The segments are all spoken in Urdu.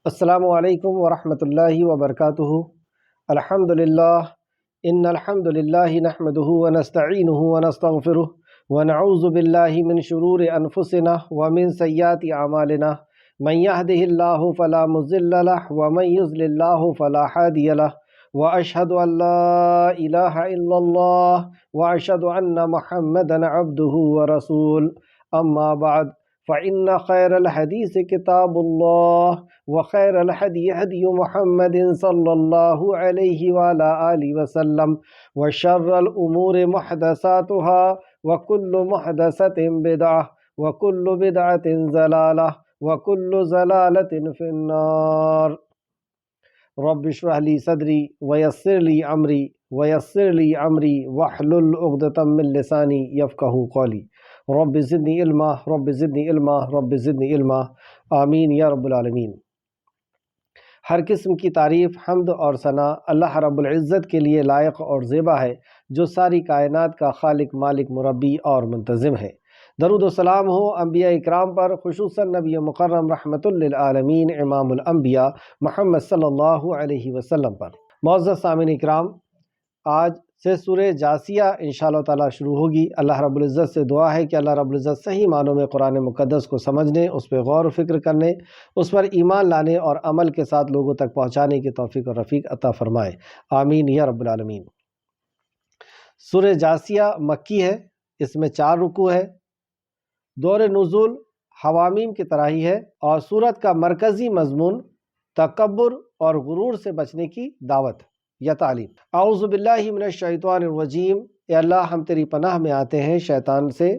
السلام علیکم ورحمۃ اللہ وبرکاتہ۔ الحمد للہ ان الحمد للہ نحمده ونستعینه ونستغفره ونعوذ باللہ من شرور انفسنا ومن سیئات اعمالنا من يهده الله فلا مضل له ومن يضلل الله فلا هادي له واشهد ان لا اله الا الله واشهد ان محمدا عبده ورسوله اما بعد فإن خير الحديث كتاب الله وخير الهدي هدي محمد صلى الله عليه وعلى آله وسلم وشر الأمور محدثاتها وكل محدثة بدعة وكل بدعة ضلالة وكل ضلالة في النار۔ رب اشرح لي صدري ويسر لي أمري واحلل عقدة من لساني يفقهوا قولي رب زدنی علما رب زدنی علما رب زدنی علما آمین یا رب العالمین۔ ہر قسم کی تعریف، حمد اور ثنا اللہ رب العزت کے لیے لائق اور زیبا ہے، جو ساری کائنات کا خالق، مالک، مربی اور منتظم ہے۔ درود و سلام ہو انبیاء اکرام پر، خصوصاً نبی مکرم رحمت للعالمین امام الانبیاء محمد صلی اللہ علیہ وسلم پر۔ معزز سامعین اکرام، آج سے سورہ جاثیہ انشاءاللہ تعالیٰ شروع ہوگی۔ اللہ رب العزت سے دعا ہے کہ اللہ رب العزت صحیح معنوں میں قرآن مقدس کو سمجھنے، اس پہ غور و فکر کرنے، اس پر ایمان لانے اور عمل کے ساتھ لوگوں تک پہنچانے کی توفیق اور رفیق عطا فرمائے، آمین یا رب العالمین۔ سورہ جاثیہ مکی ہے، اس میں 4 رکوع ہے، دور نزول حوامیم کی طرح ہی ہے، اور سورت کا مرکزی مضمون تکبر اور غرور سے بچنے کی دعوت یا تعلیم۔ اعوذ باللہ من الشیطان الرجیم، اے اللہ ہم تیری پناہ میں آتے ہیں شیطان سے۔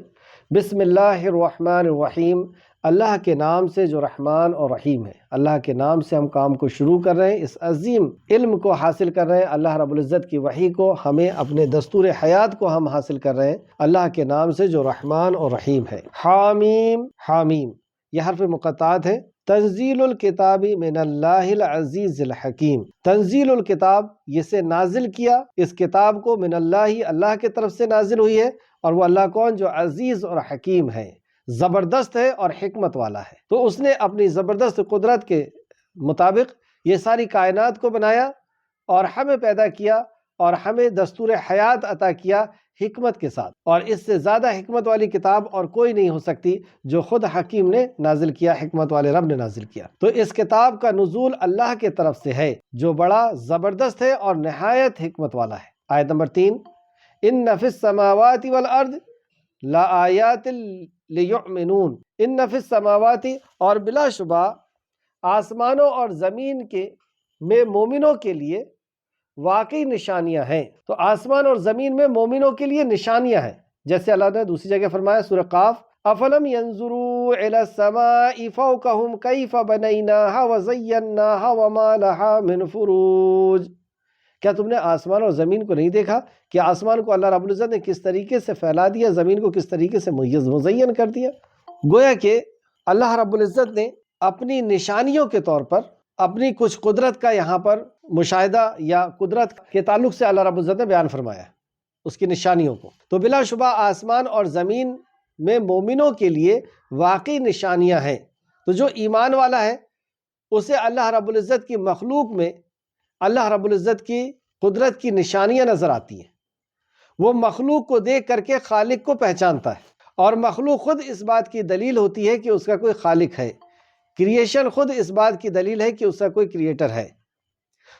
بسم اللہ الرحمن الرحیم، اللہ کے نام سے جو رحمان اور رحیم ہے۔ اللہ کے نام سے ہم کام کو شروع کر رہے ہیں، اس عظیم علم کو حاصل کر رہے ہیں، اللہ رب العزت کی وحی کو، ہمیں اپنے دستور حیات کو ہم حاصل کر رہے ہیں اللہ کے نام سے جو رحمان اور رحیم ہے۔ حامیم، حامیم یہ حرف مقطعات ہے۔ تنزیل الکتاب من اللہ العزیز الحکیم، تنزیل الکتاب یہ سے نازل کیا، اس کتاب کو من اللہ، اللہ کی طرف سے نازل ہوئی ہے، اور وہ اللہ کون؟ جو عزیز اور حکیم ہے، زبردست ہے اور حکمت والا ہے۔ تو اس نے اپنی زبردست قدرت کے مطابق یہ ساری کائنات کو بنایا اور ہمیں پیدا کیا اور ہمیں دستور حیات عطا کیا حکمت کے ساتھ، اور اس سے زیادہ حکمت والی کتاب اور کوئی نہیں ہو سکتی جو خود حکیم نے نازل کیا، حکمت والے رب نے نازل کیا۔ تو اس کتاب کا نزول اللہ کے طرف سے ہے جو بڑا زبردست ہے اور نہایت حکمت والا ہے۔ آیت نمبر 3، ان فی السماوات والارض لآیات لیؤمنون، ان فی السماوات، اور بلا شبہ آسمانوں اور زمین کے میں مومنوں کے لیے واقعی نشانیاں ہیں۔ تو آسمان اور زمین میں مومنوں کے لیے نشانیاں ہیں، جیسے اللہ نے دوسری جگہ فرمایا سورہ قاف، افلم ينظروا الى السماء فوقهم كيف بنيناها وزيناها وما لها من فروج، کیا تم نے آسمان اور زمین کو نہیں دیکھا کہ آسمان کو اللہ رب العزت نے کس طریقے سے پھیلا دیا، زمین کو کس طریقے سے مزین کر دیا۔ گویا کہ اللہ رب العزت نے اپنی نشانیوں کے طور پر اپنی کچھ قدرت کا یہاں پر مشاہدہ یا قدرت کے تعلق سے اللہ رب العزت نے بیان فرمایا اس کی نشانیوں کو۔ تو بلا شبہ آسمان اور زمین میں مومنوں کے لیے واقعی نشانیاں ہیں۔ تو جو ایمان والا ہے اسے اللہ رب العزت کی مخلوق میں اللہ رب العزت کی قدرت کی نشانیاں نظر آتی ہیں، وہ مخلوق کو دیکھ کر کے خالق کو پہچانتا ہے، اور مخلوق خود اس بات کی دلیل ہوتی ہے کہ اس کا کوئی خالق ہے، کریشن خود اس بات کی دلیل ہے کہ اس کا کوئی کریٹر ہے۔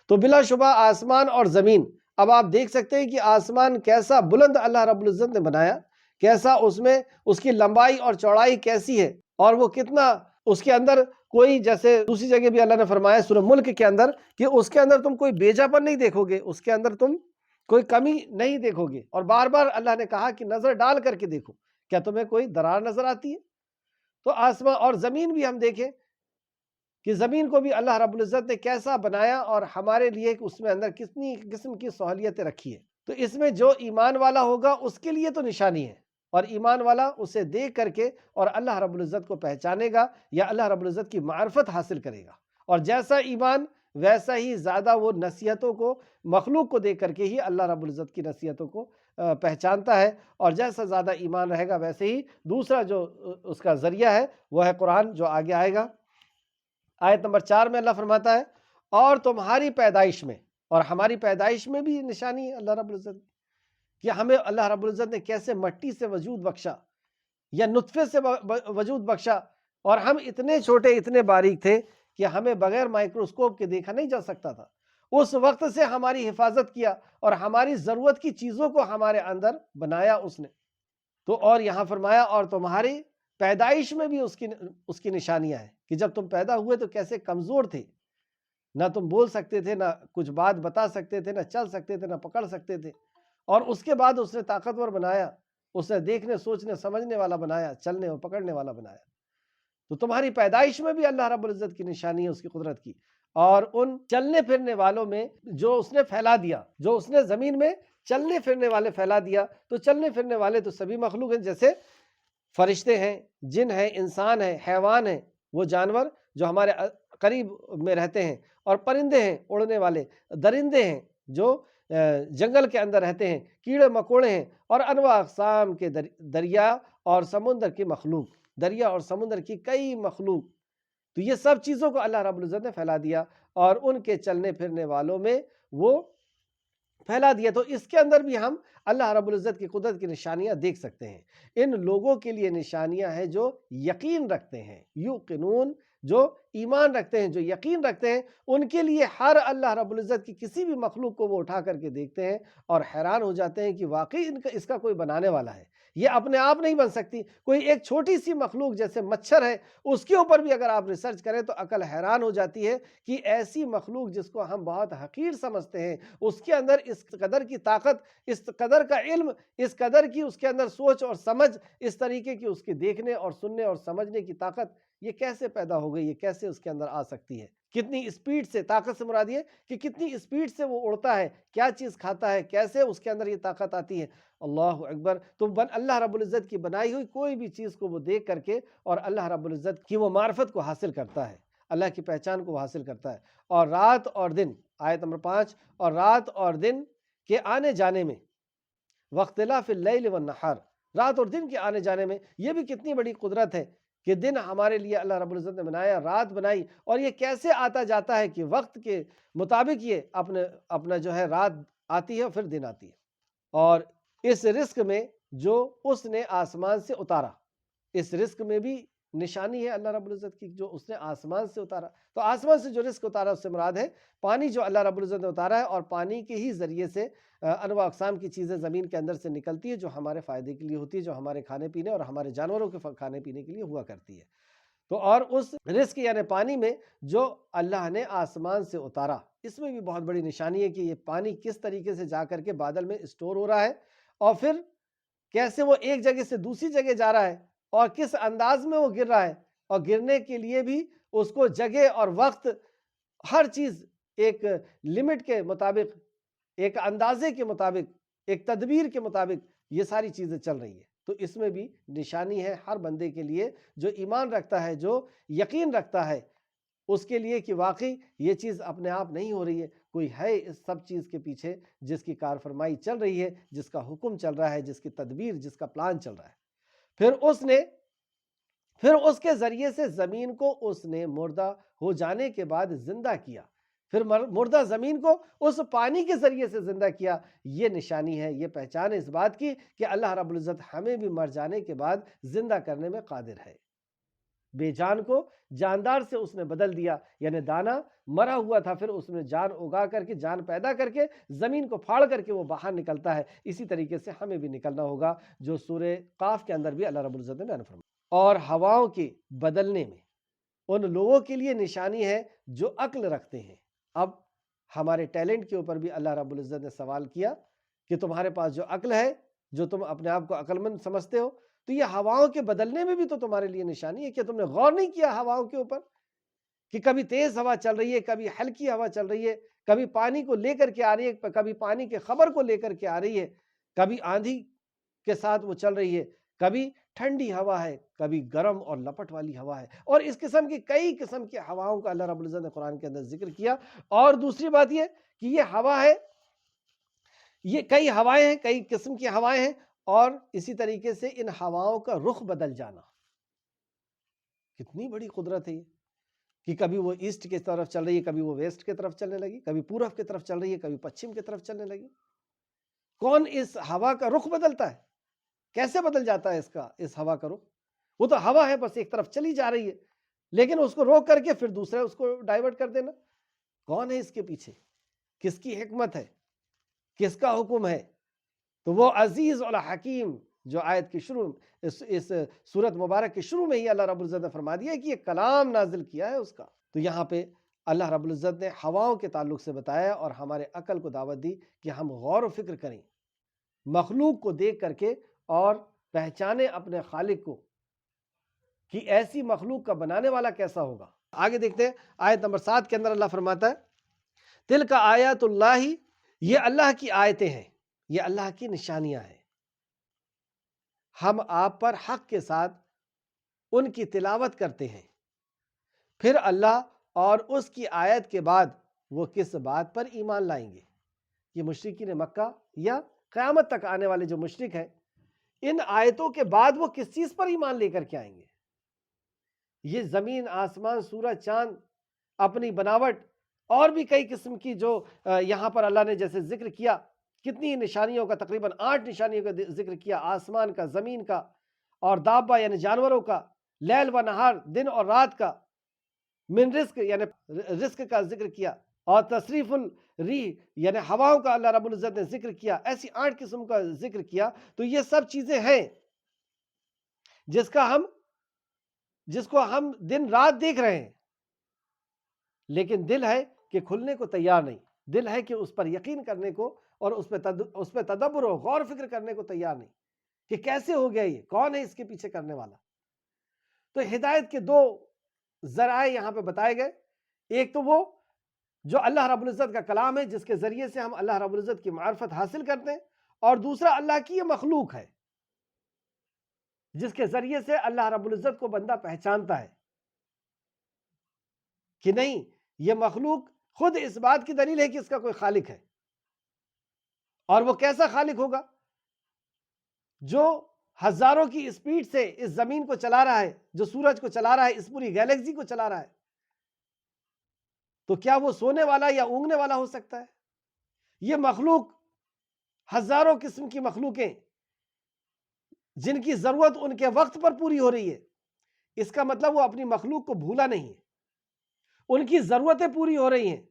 تو بلا شبہ آسمان اور زمین، اب آپ دیکھ سکتے ہیں کہ آسمان کیسا بلند اللہ رب العزت نے بنایا، کیسا اس میں اس کی لمبائی اور چوڑائی کیسی ہے، اور وہ کتنا اس کے اندر کوئی، جیسے دوسری جگہ بھی اللہ نے فرمایا سورہ ملک کے اندر کہ اس کے اندر تم کوئی بیجا پن نہیں دیکھو گے، اس کے اندر تم کوئی کمی نہیں دیکھو گے، اور بار بار اللہ نے کہا کہ نظر ڈال کر کے دیکھو، کیا تمہیں کوئی درار نظر آتی ہے؟ تو آسمان اور زمین بھی ہم دیکھیں کہ زمین کو بھی اللہ رب العزت نے کیسا بنایا اور ہمارے لیے اس میں اندر کتنی قسم کی سہولیتیں رکھی ہیں۔ تو اس میں جو ایمان والا ہوگا اس کے لیے تو نشانی ہے، اور ایمان والا اسے دیکھ کر کے اور اللہ رب العزت کو پہچانے گا یا اللہ رب العزت کی معرفت حاصل کرے گا، اور جیسا ایمان ویسا ہی زیادہ وہ نصیحتوں کو مخلوق کو دیکھ کر کے ہی اللہ رب العزت کی نصیحتوں کو پہچانتا ہے، اور جیسا زیادہ ایمان رہے گا ویسے ہی دوسرا جو اس کا ذریعہ ہے وہ ہے قرآن، جو آگے آئے گا۔ آیت نمبر 4 میں اللہ فرماتا ہے اور تمہاری پیدائش میں، اور ہماری پیدائش میں بھی نشانی ہے اللہ رب العزت کی کہ ہمیں اللہ رب العزت نے کیسے مٹی سے وجود بخشا یا نطفے سے وجود بخشا، اور ہم اتنے چھوٹے اتنے باریک تھے کہ ہمیں بغیر مائکروسکوپ کے دیکھا نہیں جا سکتا تھا۔ اس وقت سے ہماری حفاظت کیا اور ہماری ضرورت کی چیزوں کو ہمارے اندر بنایا اس نے۔ تو اور یہاں فرمایا اور تمہاری پیدائش میں بھی اس کی نشانیاں ہیں کہ جب تم پیدا ہوئے تو کیسے کمزور تھے، نہ تم بول سکتے تھے، نہ کچھ بات بتا سکتے تھے، نہ چل سکتے تھے، نہ پکڑ سکتے تھے، اور اس کے بعد اس نے طاقتور بنایا، اس نے دیکھنے سوچنے سمجھنے والا بنایا، چلنے اور پکڑنے والا بنایا۔ تو تمہاری پیدائش میں بھی اللہ رب العزت کی نشانی ہے اس کی قدرت کی، اور ان چلنے پھرنے والوں میں جو اس نے پھیلا دیا، جو اس نے زمین میں چلنے پھرنے والے پھیلا دیا۔ تو چلنے پھرنے والے تو سبھی مخلوق ہیں، جیسے فرشتے ہیں، جن ہیں، انسان ہیں، حیوان ہیں، وہ جانور جو ہمارے قریب میں رہتے ہیں، اور پرندے ہیں اڑنے والے، درندے ہیں جو جنگل کے اندر رہتے ہیں، کیڑے مکوڑے ہیں، اور انواع اقسام کے دریا اور سمندر کی مخلوق، دریا اور سمندر کی کئی مخلوق۔ تو یہ سب چیزوں کو اللہ رب العزت نے پھیلا دیا اور ان کے چلنے پھرنے والوں میں وہ پھیلا دیا۔ تو اس کے اندر بھی ہم اللہ رب العزت کی قدرت کی نشانیاں دیکھ سکتے ہیں۔ ان لوگوں کے لیے نشانیاں ہیں جو یقین رکھتے ہیں، یوقنون، جو ایمان رکھتے ہیں، جو یقین رکھتے ہیں، ان کے لیے ہر اللہ رب العزت کی کسی بھی مخلوق کو وہ اٹھا کر کے دیکھتے ہیں اور حیران ہو جاتے ہیں کہ واقعی اس کا کوئی بنانے والا ہے، یہ اپنے آپ نہیں بن سکتی۔ کوئی ایک چھوٹی سی مخلوق جیسے مچھر ہے، اس کے اوپر بھی اگر آپ ریسرچ کریں تو عقل حیران ہو جاتی ہے کہ ایسی مخلوق جس کو ہم بہت حقیر سمجھتے ہیں، اس کے اندر اس قدر کی طاقت، اس قدر کا علم، اس قدر کی اس کے اندر سوچ اور سمجھ، اس طریقے کی اس کی دیکھنے اور سننے اور سمجھنے کی طاقت، یہ کیسے پیدا ہو گئی، یہ کیسے اس کے اندر آ سکتی ہے؟ کتنی اسپیڈ سے، طاقت سے مراد یہ کہ کتنی اسپیڈ سے وہ اڑتا ہے، کیا چیز کھاتا ہے، کیسے اس کے اندر یہ طاقت آتی ہے۔ اللہ اکبر۔ تو اللہ رب العزت کی بنائی ہوئی کوئی بھی چیز کو وہ دیکھ کر کے اور اللہ رب العزت کی وہ معرفت کو حاصل کرتا ہے، اللہ کی پہچان کو حاصل کرتا ہے۔ اور رات اور دن، آیت نمبر 5، اور رات اور دن کے آنے جانے میں، واختلاف اللیل والنہار، رات اور دن کے آنے جانے میں، یہ بھی کتنی بڑی قدرت ہے کہ دن ہمارے لیے اللہ رب العزت نے بنایا، رات بنائی، اور یہ کیسے آتا جاتا ہے کہ وقت کے مطابق یہ اپنا جو ہے رات آتی ہے اور پھر دن آتی ہے۔ اور اس رزق میں جو اس نے آسمان سے اتارا، اس رزق میں بھی نشانی ہے اللہ رب العزت کی، جو اس نے آسمان سے اتارا۔ تو آسمان سے جو رزق اتارا اس سے مراد ہے پانی، جو اللہ رب العزت نے اتارا ہے، اور پانی کے ہی ذریعے سے انواع اقسام کی چیزیں زمین کے اندر سے نکلتی ہے، جو ہمارے فائدے کے لیے ہوتی ہے، جو ہمارے کھانے پینے اور ہمارے جانوروں کے کھانے پینے کے لیے ہوا کرتی ہے۔ تو اور اس رزق یعنی پانی میں جو اللہ نے آسمان سے اتارا، اس میں بھی بہت بڑی نشانی ہے کہ یہ پانی کس طریقے سے جا کر کے بادل میں اسٹور ہو رہا ہے، اور پھر کیسے وہ ایک جگہ سے دوسری جگہ جا رہا ہے، اور کس انداز میں وہ گر رہا ہے، اور گرنے کے لیے بھی اس کو جگہ اور وقت، ہر چیز ایک لمٹ کے مطابق، ایک اندازے کے مطابق، ایک تدبیر کے مطابق یہ ساری چیزیں چل رہی ہیں۔ تو اس میں بھی نشانی ہے ہر بندے کے لیے جو ایمان رکھتا ہے، جو یقین رکھتا ہے، اس کے لیے کہ واقعی یہ چیز اپنے آپ نہیں ہو رہی ہے، کوئی ہے اس سب چیز کے پیچھے جس کی کار فرمائی چل رہی ہے، جس کا حکم چل رہا ہے، جس کی تدبیر، جس کا پلان چل رہا ہے۔ پھر اس کے ذریعے سے زمین کو اس نے مردہ ہو جانے کے بعد زندہ کیا، پھر مردہ زمین کو اس پانی کے ذریعے سے زندہ کیا۔ یہ نشانی ہے، یہ پہچان ہے اس بات کی کہ اللہ رب العزت ہمیں بھی مر جانے کے بعد زندہ کرنے میں قادر ہے۔ بے جان کو جاندار سے اس نے بدل دیا، یعنی دانا مرا ہوا تھا، پھر اس نے جان اگا کر کے، جان پیدا کر کے زمین کو پھاڑ کر کے وہ باہر نکلتا ہے۔ اسی طریقے سے ہمیں بھی نکلنا ہوگا، جو سورہ قاف کے اندر بھی اللہ رب العزت نے بیان فرمایا۔ اور ہواؤں کے بدلنے میں ان لوگوں کے لیے نشانی ہے جو عقل رکھتے ہیں۔ اب ہمارے ٹیلنٹ کے اوپر بھی اللہ رب العزت نے سوال کیا کہ تمہارے پاس جو عقل ہے، جو تم اپنے آپ کو عقل مند سمجھتے ہو، تو یہ ہواؤں کے بدلنے میں بھی تو تمہارے لیے نشانی ہے۔ کہ تم نے غور نہیں کیا ہواؤں کے اوپر کہ کبھی تیز ہوا چل رہی ہے، کبھی ہلکی ہوا چل رہی ہے، کبھی پانی کو لے کر کے آ رہی ہے، کبھی پانی کے خبر کو لے کر کے آ رہی ہے، کبھی آندھی کے ساتھ وہ چل رہی ہے، کبھی ٹھنڈی ہوا ہے، کبھی گرم اور لپٹ والی ہوا ہے، اور اس قسم کی کئی قسم کی ہواؤں کا اللہ رب العزت نے قرآن کے اندر ذکر کیا۔ اور دوسری بات یہ کہ یہ ہوا ہے، یہ کئی ہوائیں ہیں، کئی قسم کی ہوائیں ہیں، اور اسی طریقے سے ان ہواؤں کا رخ بدل جانا، کتنی بڑی قدرت ہے یہ کہ کبھی وہ ایسٹ کی طرف چل رہی ہے، کبھی وہ ویسٹ کی طرف چلنے لگی، کبھی پورب کی طرف چل رہی ہے، کبھی پچھم کی طرف چلنے لگی؟ کون اس ہوا کا رخ بدلتا ہے؟ کیسے بدل جاتا ہے اس ہوا کا رخ؟ وہ تو ہوا ہے، بس ایک طرف چلی جا رہی ہے، لیکن اس کو روک کر کے پھر دوسرے اس کو ڈائیورٹ کر دینا۔ کون ہے اس کے پیچھے؟ کس کی حکمت ہے؟ کس کا حکم ہے؟ تو وہ عزیز اور حکیم جو آیت کی شروع اس سورت مبارک کے شروع میں ہی اللہ رب العزت نے فرما دیا ہے کہ یہ کلام نازل کیا ہے اس کا۔ تو یہاں پہ اللہ رب العزت نے ہواؤں کے تعلق سے بتایا اور ہمارے عقل کو دعوت دی کہ ہم غور و فکر کریں مخلوق کو دیکھ کر کے اور پہچانے اپنے خالق کو کہ ایسی مخلوق کا بنانے والا کیسا ہوگا۔ آگے دیکھتے ہیں آیت نمبر 7 کے اندر اللہ فرماتا ہے تلک آیات اللہ، یہ اللہ کی آیتیں ہیں، یہ اللہ کی نشانیاں ہیں، ہم آپ پر حق کے ساتھ ان کی تلاوت کرتے ہیں۔ پھر اللہ اور اس کی آیت کے بعد وہ کس بات پر ایمان لائیں گے؟ یہ مشرکین مکہ یا قیامت تک آنے والے جو مشرک ہیں، ان آیتوں کے بعد وہ کس چیز پر ایمان لے کر کے آئیں گے؟ یہ زمین، آسمان، سورج، چاند، اپنی بناوٹ اور بھی کئی قسم کی جو یہاں پر اللہ نے جیسے ذکر کیا، کتنی نشانیوں کا، تقریباً 8 نشانیوں کا ذکر کیا، آسمان کا، زمین کا، اور دابہ یعنی جانوروں کا، لیل و نہار دن اور رات کا، من رزق یعنی رزق کا ذکر کیا، اور تصریف الریح یعنی ہواؤں کا اللہ رب العزت نے ذکر کیا، ایسی 8 قسم کا ذکر کیا۔ تو یہ سب چیزیں ہیں جس کو ہم دن رات دیکھ رہے ہیں، لیکن دل ہے کہ کھلنے کو تیار نہیں، دل ہے کہ اس پر یقین کرنے کو اور اس پہ تدبر و غور فکر کرنے کو تیار نہیں کہ کیسے ہو گیا، یہ کون ہے اس کے پیچھے کرنے والا۔ تو ہدایت کے 2 ذرائع یہاں پہ بتائے گئے، ایک تو وہ جو اللہ رب العزت کا کلام ہے جس کے ذریعے سے ہم اللہ رب العزت کی معرفت حاصل کرتے ہیں، اور دوسرا اللہ کی یہ مخلوق ہے جس کے ذریعے سے اللہ رب العزت کو بندہ پہچانتا ہے کہ نہیں، یہ مخلوق خود اس بات کی دلیل ہے کہ اس کا کوئی خالق ہے، اور وہ کیسا خالق ہوگا؟ جو ہزاروں کی اسپیڈ سے اس زمین کو چلا رہا ہے، جو سورج کو چلا رہا ہے، اس پوری گیلیکسی کو چلا رہا ہے، تو کیا وہ سونے والا یا اونگنے والا ہو سکتا ہے؟ یہ مخلوق، ہزاروں قسم کی مخلوقیں جن کی ضرورت ان کے وقت پر پوری ہو رہی ہے، اس کا مطلب وہ اپنی مخلوق کو بھولا نہیں ہے، ان کی ضرورتیں پوری ہو رہی ہیں،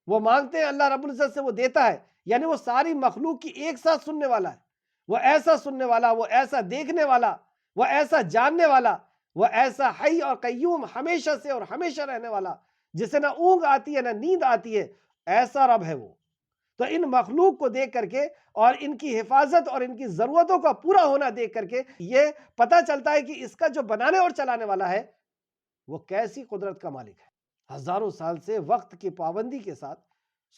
وہ مانگتے ہیں اللہ رب العزت سے، وہ دیتا ہے، یعنی وہ ساری مخلوق کی ایک ساتھ سننے والا ہے، وہ ایسا سننے والا، وہ ایسا دیکھنے والا، وہ ایسا جاننے والا، وہ ایسا حی اور قیوم، ہمیشہ سے اور ہمیشہ رہنے والا، جسے نہ اونگ آتی ہے نہ نیند آتی ہے، ایسا رب ہے وہ۔ تو ان مخلوق کو دیکھ کر کے اور ان کی حفاظت اور ان کی ضرورتوں کا پورا ہونا دیکھ کر کے یہ پتہ چلتا ہے کہ اس کا جو بنانے اور چلانے والا ہے وہ کیسی قدرت کا مالک ہے۔ ہزاروں سال سے وقت کی پابندی کے ساتھ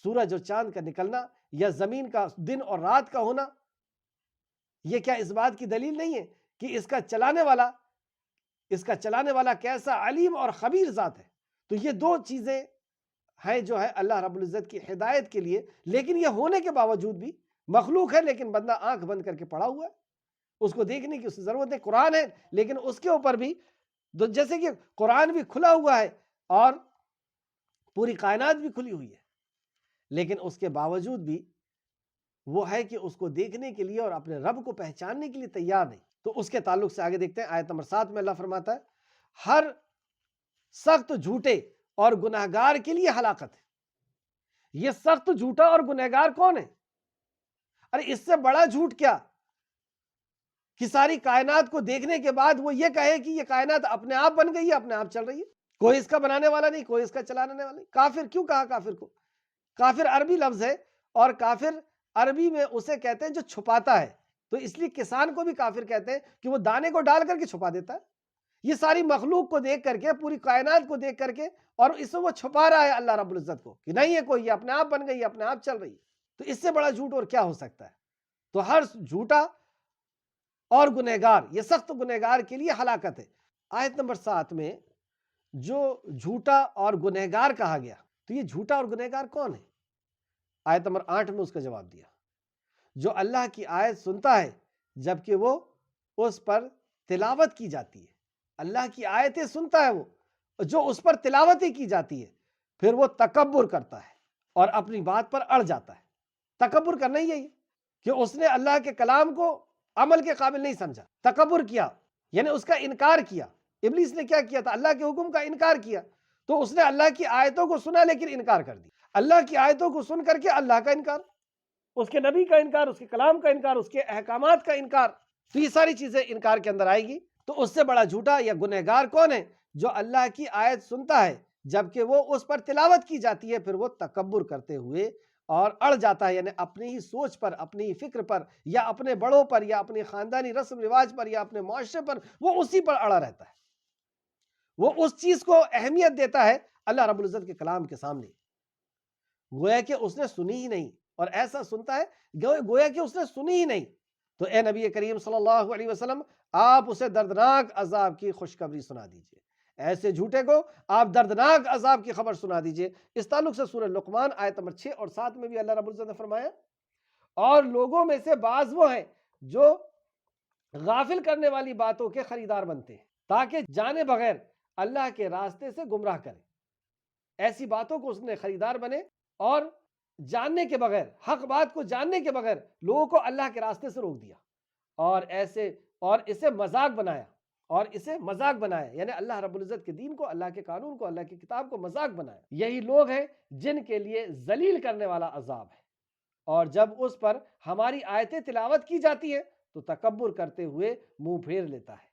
سورج اور چاند کا نکلنا یا زمین کا دن اور رات کا ہونا، یہ کیا اس بات کی دلیل نہیں ہے کہ اس کا چلانے والا کیسا علیم اور خبیر ذات ہے؟ تو یہ 2 چیزیں ہیں جو ہے اللہ رب العزت کی ہدایت کے لیے، لیکن یہ ہونے کے باوجود بھی مخلوق ہے، لیکن بندہ آنکھ بند کر کے پڑا ہوا ہے، اس کو دیکھنے کی اس ضرورت ہے۔ قرآن ہے لیکن اس کے اوپر بھی جیسے کہ قرآن بھی کھلا ہوا ہے اور پوری کائنات بھی کھلی ہوئی ہے، لیکن اس کے باوجود بھی وہ ہے کہ اس کو دیکھنے کے لیے اور اپنے رب کو پہچاننے کے لیے تیار نہیں۔ تو اس کے تعلق سے آگے دیکھتے ہیں آیت نمبر 7 میں اللہ فرماتا ہے ہر سخت جھوٹے اور گناہگار کے لیے ہلاکت ہے۔ یہ سخت جھوٹا اور گنہگار کون ہے؟ ارے اس سے بڑا جھوٹ کیا کہ ساری کائنات کو دیکھنے کے بعد وہ یہ کہے کہ یہ کائنات اپنے آپ بن گئی ہے، اپنے آپ چل رہی ہے، کوئی اس کا بنانے والا نہیں، کوئی اس کا چلانے والا نہیں۔ کافر کیوں کہا کافر کو؟ کافر عربی لفظ ہے، اور کافر عربی میں اسے کہتے ہیں جو چھپاتا ہے، تو اس لیے کسان کو بھی کافر کہتے ہیں کہ وہ دانے کو ڈال کر کے چھپا دیتا ہے۔ یہ ساری مخلوق کو دیکھ کر کے، پوری کائنات کو دیکھ کر کے، اور اس میں وہ چھپا رہا ہے اللہ رب العزت کو کہ نہیں ہے کوئی، یہ اپنے آپ بن گئی ہے، اپنے آپ چل رہی ہے۔ تو اس سے بڑا جھوٹ اور کیا ہو سکتا ہے؟ تو ہر جھوٹا اور گنہگار، یہ سخت گنہگار کے لیے ہلاکت ہے۔ آیت نمبر 7 میں جو جھوٹا اور گنہگار کہا گیا، تو یہ جھوٹا اور گنہگار کون ہے؟ آیت نمبر 8 میں اس کا جواب دیا، جو اللہ کی آیت سنتا ہے جبکہ وہ اس پر تلاوت کی جاتی ہے۔ اللہ کی آیتیں سنتا ہے وہ، جو اس پر تلاوت ہی کی جاتی ہے پھر وہ تکبر کرتا ہے اور اپنی بات پر اڑ جاتا ہے۔ تکبر کرنا ہی یہی کہ اس نے اللہ کے کلام کو عمل کے قابل نہیں سمجھا، تکبر کیا، یعنی اس کا انکار کیا۔ ابلیس نے کیا کیا تھا؟ اللہ کے حکم کا انکار کیا، تو اس نے اللہ کی آیتوں کو سنا لیکن انکار کر دیا۔ اللہ کی آیتوں کو سن کر کے اللہ کا انکار، اس کے نبی کا انکار، اس کے کلام کا انکار، اس کے احکامات کا انکار، تو یہ ساری چیزیں انکار کے اندر آئے گی۔ تو اس سے بڑا جھوٹا یا گنہگار کون ہے؟ جو اللہ کی آیت سنتا ہے جبکہ وہ اس پر تلاوت کی جاتی ہے پھر وہ تکبر کرتے ہوئے اور اڑ جاتا ہے، یعنی اپنی ہی سوچ پر، اپنی ہی فکر پر، یا اپنے بڑوں پر، یا اپنی خاندانی رسم رواج پر، یا اپنے معاشرے پر، وہ اسی پر اڑا رہتا ہے، وہ اس چیز کو اہمیت دیتا ہے اللہ رب العزت کے کلام کے سامنے، گویا کہ اس نے سنی ہی نہیں، اور ایسا سنتا ہے گویا کہ اس نے سنی ہی نہیں۔ تو اے نبی کریم صلی اللہ علیہ وسلم، آپ اسے دردناک عذاب کی خوشخبری سنا دیجئے، ایسے جھوٹے کو آپ دردناک عذاب کی خبر سنا دیجئے۔ اس تعلق سے سورہ لقمان آیت نمبر 6 اور 7 میں بھی اللہ رب العزت نے فرمایا، اور لوگوں میں سے بعض وہ ہیں جو غافل کرنے والی باتوں کے خریدار بنتے ہیں تاکہ جانے بغیر اللہ کے راستے سے گمراہ کریں۔ ایسی باتوں کو اس نے خریدار بنے اور جاننے کے بغیر، حق بات کو جاننے کے بغیر لوگوں کو اللہ کے راستے سے روک دیا، اور اسے مذاق بنایا، یعنی اللہ رب العزت کے دین کو، اللہ کے قانون کو، اللہ کی کتاب کو مذاق بنایا۔ یہی لوگ ہیں جن کے لیے ذلیل کرنے والا عذاب ہے، اور جب اس پر ہماری آیتیں تلاوت کی جاتی ہیں تو تکبر کرتے ہوئے منہ پھیر لیتا ہے۔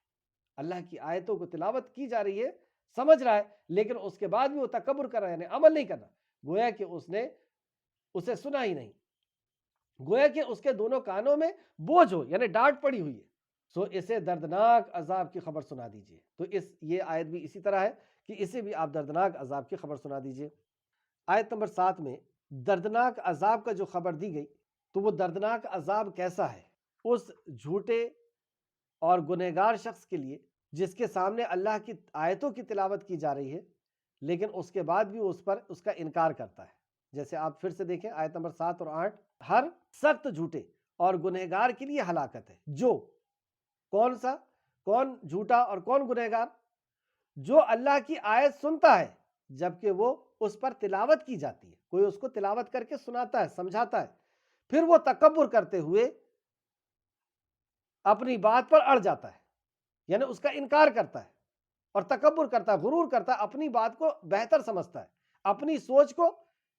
اللہ کی آیتوں کو تلاوت کی جا رہی ہے، سمجھ رہا ہے، لیکن اس کے بعد بھی وہ تکبر کر رہا ہے، یعنی عمل نہیں کرنا، گویا کہ اس نے اسے سنا ہی نہیں، گویا کہ اس کے دونوں کانوں میں بوجھ ہو، یعنی ڈانٹ پڑی ہوئی ہے، سو اسے دردناک عذاب کی خبر سنا دیجئے۔ تو یہ آیت بھی اسی طرح ہے کہ اسے بھی آپ دردناک عذاب کی خبر سنا دیجئے۔ آیت نمبر 7 میں دردناک عذاب کا جو خبر دی گئی، تو وہ دردناک عذاب کیسا ہے؟ اس جھوٹے اور گنہگار شخص کے لیے جس کے سامنے اللہ کی آیتوں کی تلاوت کی جا رہی ہے لیکن اس کے بعد بھی اس کا انکار کرتا ہے۔ جیسے آپ پھر سے دیکھیں آیت نمبر 7 اور 8، ہر سخت جھوٹے اور گنہگار کے لیے ہلاکت ہے۔ جو کون جھوٹا اور کون گنہگار؟ جو اللہ کی آیت سنتا ہے جبکہ وہ اس پر تلاوت کی جاتی ہے، کوئی اس کو تلاوت کر کے سناتا ہے، سمجھاتا ہے، پھر وہ تکبر کرتے ہوئے اپنی بات پر اڑ جاتا ہے، یعنی اس کا انکار کرتا ہے اور تکبر کرتا ہے، غرور کرتا ہے، اپنی بات کو بہتر سمجھتا ہے، اپنی سوچ کو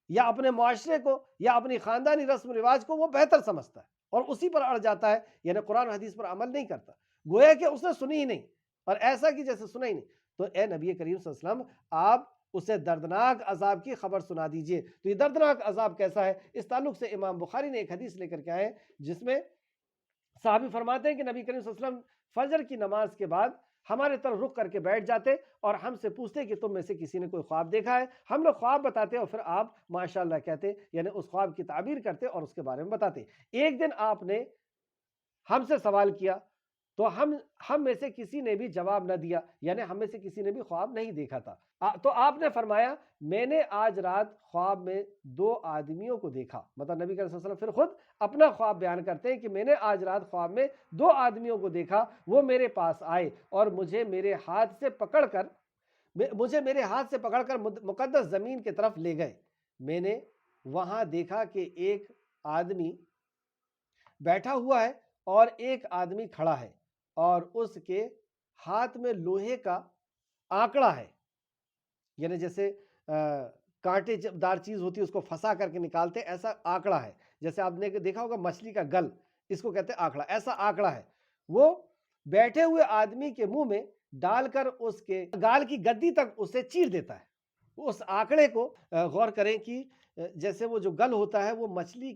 یا اپنے معاشرے کو یا اپنی خاندانی رسم و رواج کو وہ بہتر سمجھتا ہے اور اسی پر اڑ جاتا ہے، یعنی قرآن و حدیث پر عمل نہیں کرتا، گویا کہ اس نے سنی ہی نہیں، اور ایسا کہ جیسے سنا ہی نہیں۔ تو اے نبی کریم صلی اللہ علیہ وسلم، آپ اسے دردناک عذاب کی خبر سنا دیجئے۔ تو یہ دردناک عذاب کیسا ہے؟ اس تعلق سے امام بخاری نے ایک حدیث لے کر کے آئے جس میں صحابی فرماتے ہیں کہ نبی کریم صلی اللہ علیہ وسلم فجر کی نماز کے بعد ہمارے طرف رخ کر کے بیٹھ جاتے اور ہم سے پوچھتے کہ تم میں سے کسی نے کوئی خواب دیکھا ہے؟ ہم لوگ خواب بتاتے اور پھر آپ ماشاءاللہ کہتے، یعنی اس خواب کی تعبیر کرتے اور اس کے بارے میں بتاتے۔ ایک دن آپ نے ہم سے سوال کیا تو ہم میں سے کسی نے بھی جواب نہ دیا، یعنی ہم میں سے کسی نے بھی خواب نہیں دیکھا تھا، تو آپ نے فرمایا میں نے آج رات خواب میں 2 آدمیوں کو دیکھا۔ مطلب نبی کریم صلی اللہ علیہ وسلم پھر خود اپنا خواب بیان کرتے ہیں کہ میں نے آج رات خواب میں 2 آدمیوں کو دیکھا، وہ میرے پاس آئے اور مجھے میرے ہاتھ سے پکڑ کر مقدس زمین کی طرف لے گئے۔ میں نے وہاں دیکھا کہ ایک آدمی بیٹھا ہوا ہے اور ایک آدمی کھڑا ہے اور اس کے ہاتھ میں لوہے کا آنکڑا ہے، یعنی جیسے کانٹے دار چیز ہوتی ہے اس کو پھنسا کر کے نکالتے، ایسا آنکڑا ہے، جیسے آپ نے دیکھا ہوگا مچھلی کا گل، اس کو کہتے ہیں آنکڑا، ایسا آنکڑا ہے۔ وہ بیٹھے ہوئے آدمی کے منہ میں ڈال کر اس کے گال کی گدی تک اسے چیر دیتا ہے۔ اس آنکڑے کو غور کریں کہ جیسے وہ جو گل ہوتا ہے وہ مچھلی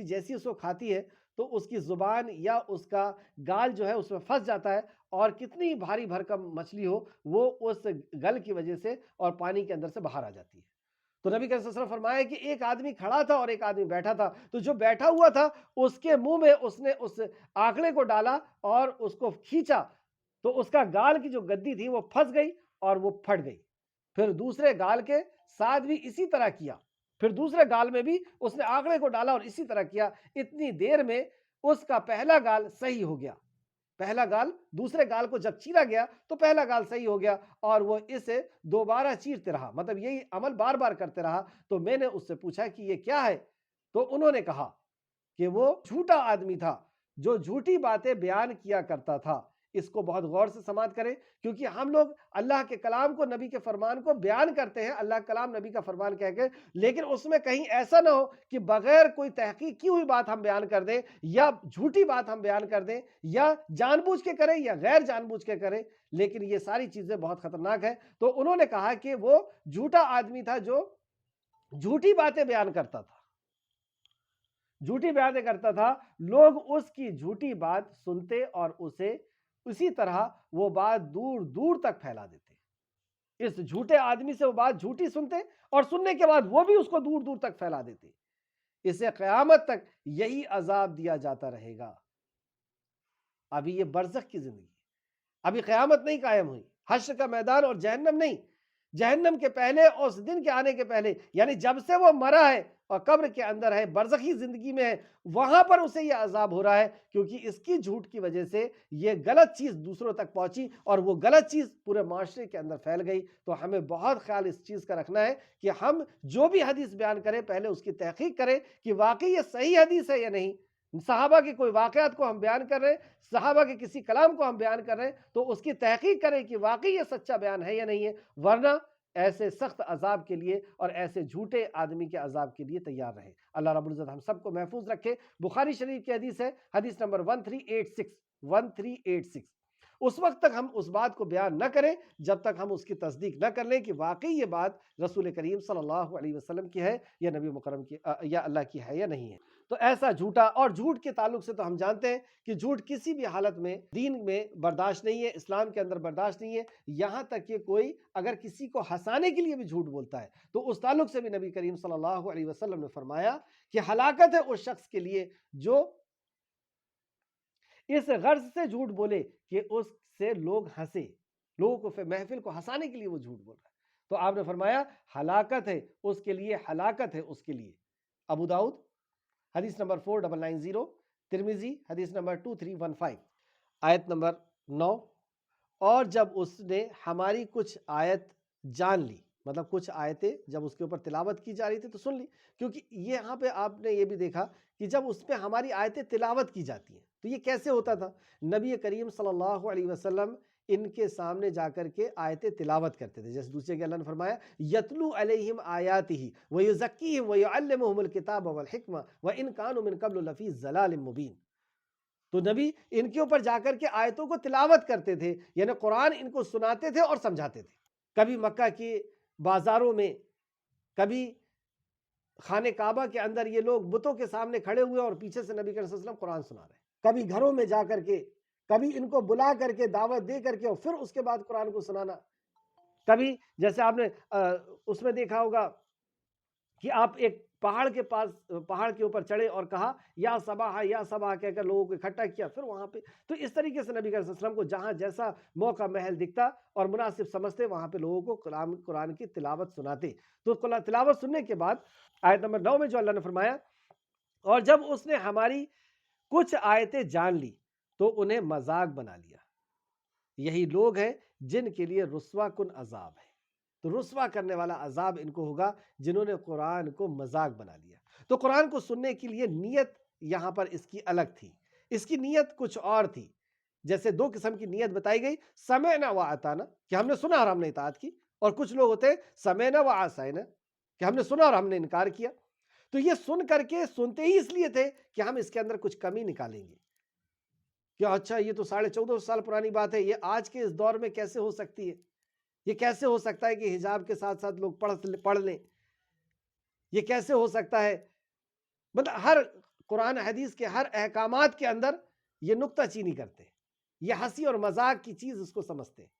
جیسی اس کو کھاتی ہے تو اس کی زبان یا اس کا گال جو ہے اس میں پھنس جاتا ہے، اور کتنی بھاری بھرکم مچھلی ہو وہ اس گل کی وجہ سے اور پانی کے اندر سے باہر آ جاتی ہے۔ تو نبی صلی اللہ علیہ وسلم فرمایا کہ ایک آدمی کھڑا تھا اور ایک آدمی بیٹھا تھا، تو جو بیٹھا ہوا تھا اس کے منہ میں اس نے اس آنکڑے کو ڈالا اور اس کو کھینچا تو اس کا گال کی جو گدی تھی وہ پھنس گئی اور وہ پھٹ گئی۔ پھر دوسرے گال کے ساتھ بھی اسی طرح کیا، پھر دوسرے گال میں بھی اس نے آنکڑے کو ڈالا اور اسی طرح کیا، اتنی دیر میں اس کا پہلا گال صحیح ہو گیا، پہلا گال دوسرے گال کو جب چیرا گیا تو پہلا گال صحیح ہو گیا اور وہ اسے دوبارہ چیرتے رہا، مطلب یہی عمل بار بار کرتے رہا۔ تو میں نے اس سے پوچھا کہ یہ کیا ہے؟ تو انہوں نے کہا کہ وہ جھوٹا آدمی تھا جو جھوٹی باتیں بیان کیا کرتا تھا۔ اس کو بہت غور سے سماعت کریں، کیونکہ ہم لوگ اللہ کے کلام کو، نبی کے فرمان کو بیان کرتے ہیں، اللہ کا کلام نبی کا فرمان کہہ کے، لیکن اس میں کہیں ایسا نہ ہو کہ بغیر کوئی تحقیق کی ہوئی بات ہم بیان کر دیں یا جھوٹی بات ہم بیان کر دیں، یا جان بوجھ کے کریں یا غیر جان بوجھ کے کریں، لیکن یہ ساری چیزیں بہت خطرناک ہیں۔ تو انہوں نے کہا کہ وہ جھوٹا آدمی تھا جو جھوٹی باتیں بیان کرتا تھا، جھوٹی باتیں کرتا تھا، لوگ اس کی جھوٹی بات سنتے اور اسے اسی طرح وہ بات دور دور تک پھیلا دیتے۔ اس جھوٹے آدمی سے وہ بات جھوٹی سنتے اور سننے کے بعد وہ بھی اس کو دور دور تک پھیلا دیتے۔ اسے قیامت تک یہی عذاب دیا جاتا رہے گا۔ ابھی یہ برزخ کی زندگی، ابھی قیامت نہیں قائم ہوئی، حشر کا میدان اور جہنم نہیں، جہنم کے پہلے اور اس دن کے آنے کے پہلے، یعنی جب سے وہ مرا ہے اور قبر کے اندر ہے، برزخی زندگی میں ہے، وہاں پر اسے یہ عذاب ہو رہا ہے، کیونکہ اس کی جھوٹ کی وجہ سے یہ غلط چیز دوسروں تک پہنچی اور وہ غلط چیز پورے معاشرے کے اندر پھیل گئی۔ تو ہمیں بہت خیال اس چیز کا رکھنا ہے کہ ہم جو بھی حدیث بیان کریں پہلے اس کی تحقیق کریں کہ واقعی یہ صحیح حدیث ہے یا نہیں۔ صحابہ کے کوئی واقعات کو ہم بیان کر رہے ہیں، صحابہ کے کسی کلام کو ہم بیان کر رہے ہیں، تو اس کی تحقیق کریں کہ واقعی یہ سچا بیان ہے یا نہیں ہے، ورنہ ایسے سخت عذاب کے لیے اور ایسے جھوٹے آدمی کے عذاب کے لیے تیار رہے۔ اللہ رب العزت ہم سب کو محفوظ رکھے۔ بخاری شریف کی حدیث ہے، حدیث نمبر 1386۔ اس وقت تک ہم اس بات کو بیان نہ کریں جب تک ہم اس کی تصدیق نہ کر لیں کہ واقعی یہ بات رسول کریم صلی اللہ علیہ وسلم کی ہے یا نبی مکرم کی یا اللہ کی ہے یا نہیں ہے۔ تو ایسا جھوٹا، اور جھوٹ کے تعلق سے تو ہم جانتے ہیں کہ جھوٹ کسی بھی حالت میں دین میں برداشت نہیں ہے، اسلام کے اندر برداشت نہیں ہے، یہاں تک کہ کوئی اگر کسی کو ہنسانے کے لیے بھی جھوٹ بولتا ہے تو اس تعلق سے بھی نبی کریم صلی اللہ علیہ وسلم نے فرمایا کہ ہلاکت ہے اس شخص کے لیے جو اس غرض سے جھوٹ بولے کہ اس سے لوگ ہنسے، لوگوں کو محفل کو ہنسانے کے لیے وہ جھوٹ بول رہا ہے۔ تو آپ نے فرمایا ہلاکت ہے اس کے لیے، ہلاکت ہے اس کے لیے۔ ابو داؤد حدیث نمبر 4990، ترمذی حدیث نمبر 2315، آیت نمبر 9۔ اور جب اس نے ہماری کچھ آیت جان لی، مطلب کچھ آیتیں جب اس کے اوپر تلاوت کی جا رہی تھی تو سن لی، کیونکہ یہاں پہ آپ نے یہ بھی دیکھا کہ جب اس پہ ہماری آیتیں تلاوت کی جاتی ہیں تو یہ کیسے ہوتا تھا؟ نبی کریم صلی اللہ علیہ وسلم ان کے سامنے جا کر کے آیتیں تلاوت کرتے تھے، جیسے دوسرے کے اللہ نے فرمایا یتلو علیہم آیاتہ ویزکیہم ویعلمہم الکتاب والحکمہ وان کانوا من قبل لفی ضلال مبین۔ تو نبی ان کے اوپر جا کر کے آیتوں کو تلاوت کرتے تھے، یعنی قرآن ان کو سناتے تھے اور سمجھاتے تھے۔ کبھی مکہ کے بازاروں میں، کبھی خانہ کعبہ کے اندر یہ لوگ بتوں کے سامنے کھڑے ہوئے اور پیچھے سے نبی کریم صلی اللہ علیہ وسلم قرآن سنا رہے ہیں، کبھی گھروں میں جا کر کے، کبھی ان کو بلا کر کے دعوت دے کر کے اور پھر اس کے بعد قرآن کو سنانا۔ کبھی جیسے آپ نے اس میں دیکھا ہوگا کہ آپ ایک پہاڑ کے پاس، پہاڑ کے اوپر چڑھے اور کہا یا صباح یا صباح کہہ کر لوگوں کو اکٹھا کیا، پھر وہاں پہ تو اس طریقے سے نبی صلی اللہ علیہ وسلم کو جہاں جیسا موقع محل دکھتا اور مناسب سمجھتے وہاں پہ لوگوں کو قرآن کی تلاوت سناتے۔ تو تلاوت سننے کے بعد آیت نمبر 9 میں جو اللہ نے فرمایا اور جب اس نے ہماری کچھ آیتیں جان لی تو انہیں مذاق بنا لیا، یہی لوگ ہیں جن کے لیے رسوا کن عذاب ہے۔ تو رسوا کرنے والا عذاب ان کو ہوگا جنہوں نے قرآن کو مذاق بنا لیا۔ تو قرآن کو سننے کے لیے نیت یہاں پر اس کی الگ تھی، اس کی نیت کچھ اور تھی۔ جیسے دو قسم کی نیت بتائی گئی، سمعنا و اطعنا کہ ہم نے سنا اور ہم نے اطاعت کی، اور کچھ لوگ ہوتے ہیں سمعنا و عصینا کہ ہم نے سنا اور ہم نے انکار کیا۔ تو یہ سن کر کے سنتے ہی اس لیے تھے کہ ہم اس کے اندر کچھ کمی نکالیں گے کہ اچھا یہ تو 1450 سال پرانی بات ہے، یہ آج کے اس دور میں کیسے ہو سکتی ہے؟ یہ کیسے ہو سکتا ہے کہ حجاب کے ساتھ ساتھ لوگ پڑھ لیں؟ یہ کیسے ہو سکتا ہے؟ مطلب ہر قرآن حدیث کے ہر احکامات کے اندر یہ نکتہ چینی کرتے ہیں، یہ ہنسی اور مذاق کی چیز اس کو سمجھتے ہیں،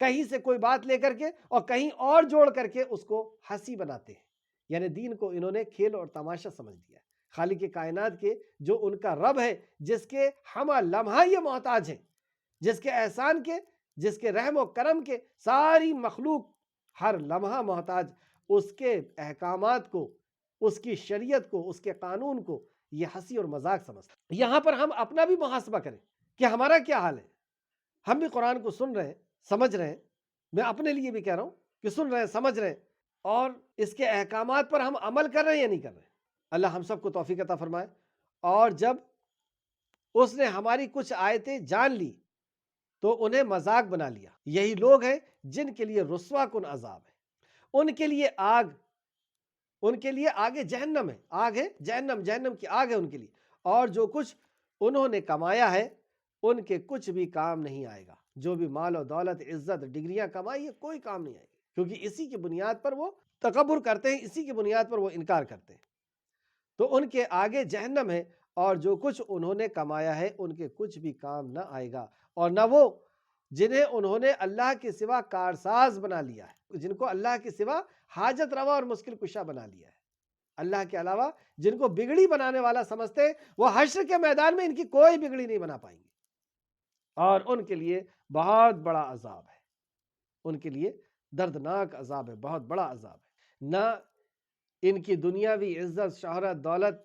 کہیں سے کوئی بات لے کر کے اور کہیں اور جوڑ کر کے اس کو ہنسی بناتے ہیں۔ یعنی دین کو انہوں نے کھیل اور تماشا سمجھ لیا۔ خالق کائنات کے جو ان کا رب ہے، جس کے ہم لمحہ یہ محتاج ہیں، جس کے احسان کے، جس کے رحم و کرم کے ساری مخلوق ہر لمحہ محتاج، اس کے احکامات کو، اس کی شریعت کو، اس کے قانون کو یہ ہنسی اور مذاق سمجھتا ہے۔ یہاں پر ہم اپنا بھی محاسبہ کریں کہ ہمارا کیا حال ہے؟ ہم بھی قرآن کو سن رہے ہیں، سمجھ رہے ہیں، میں اپنے لیے بھی کہہ رہا ہوں کہ سن رہے ہیں، سمجھ رہے ہیں، اور اس کے احکامات پر ہم عمل کر رہے ہیں یا نہیں کر رہے ہیں؟ اللہ ہم سب کو توفیق عطا فرمائے۔ اور جب اس نے ہماری کچھ آیتیں جان لی تو انہیں مذاق بنا لیا۔ یہی لوگ ہیں جن کے لیے رسوا کن عذاب ہے، ان کے لیے آگ، ان کے لیے آگے جہنم ہے، آگ ہے جہنم، جہنم کی آگ ہے ان کے لیے، اور جو کچھ انہوں نے کمایا ہے ان کے کچھ بھی کام نہیں آئے گا۔ جو بھی مال و دولت، عزت، ڈگریاں کمائی ہے، کوئی کام نہیں آئے گی، کیونکہ اسی کی بنیاد پر وہ تکبر کرتے ہیں، اسی کی بنیاد پر وہ انکار کرتے ہیں۔ تو ان کے آگے جہنم ہے، اور جو کچھ انہوں نے کمایا ہے ان کے کچھ بھی کام نہ آئے گا، اور نہ وہ جنہیں انہوں نے اللہ کے سوا کارساز بنا لیا ہے، جن کو اللہ کے سوا حاجت روا اور مشکل کشا بنا لیا ہے، اللہ کے علاوہ جن کو بگڑی بنانے والا سمجھتے ہیں، وہ حشر کے میدان میں ان کی کوئی بگڑی نہیں بنا پائیں گے، اور ان کے لیے بہت بڑا عذاب ہے، ان کے لیے دردناک عذاب ہے، بہت بڑا عذاب ہے۔ نہ ان کی دنیاوی عزت، شہرت، دولت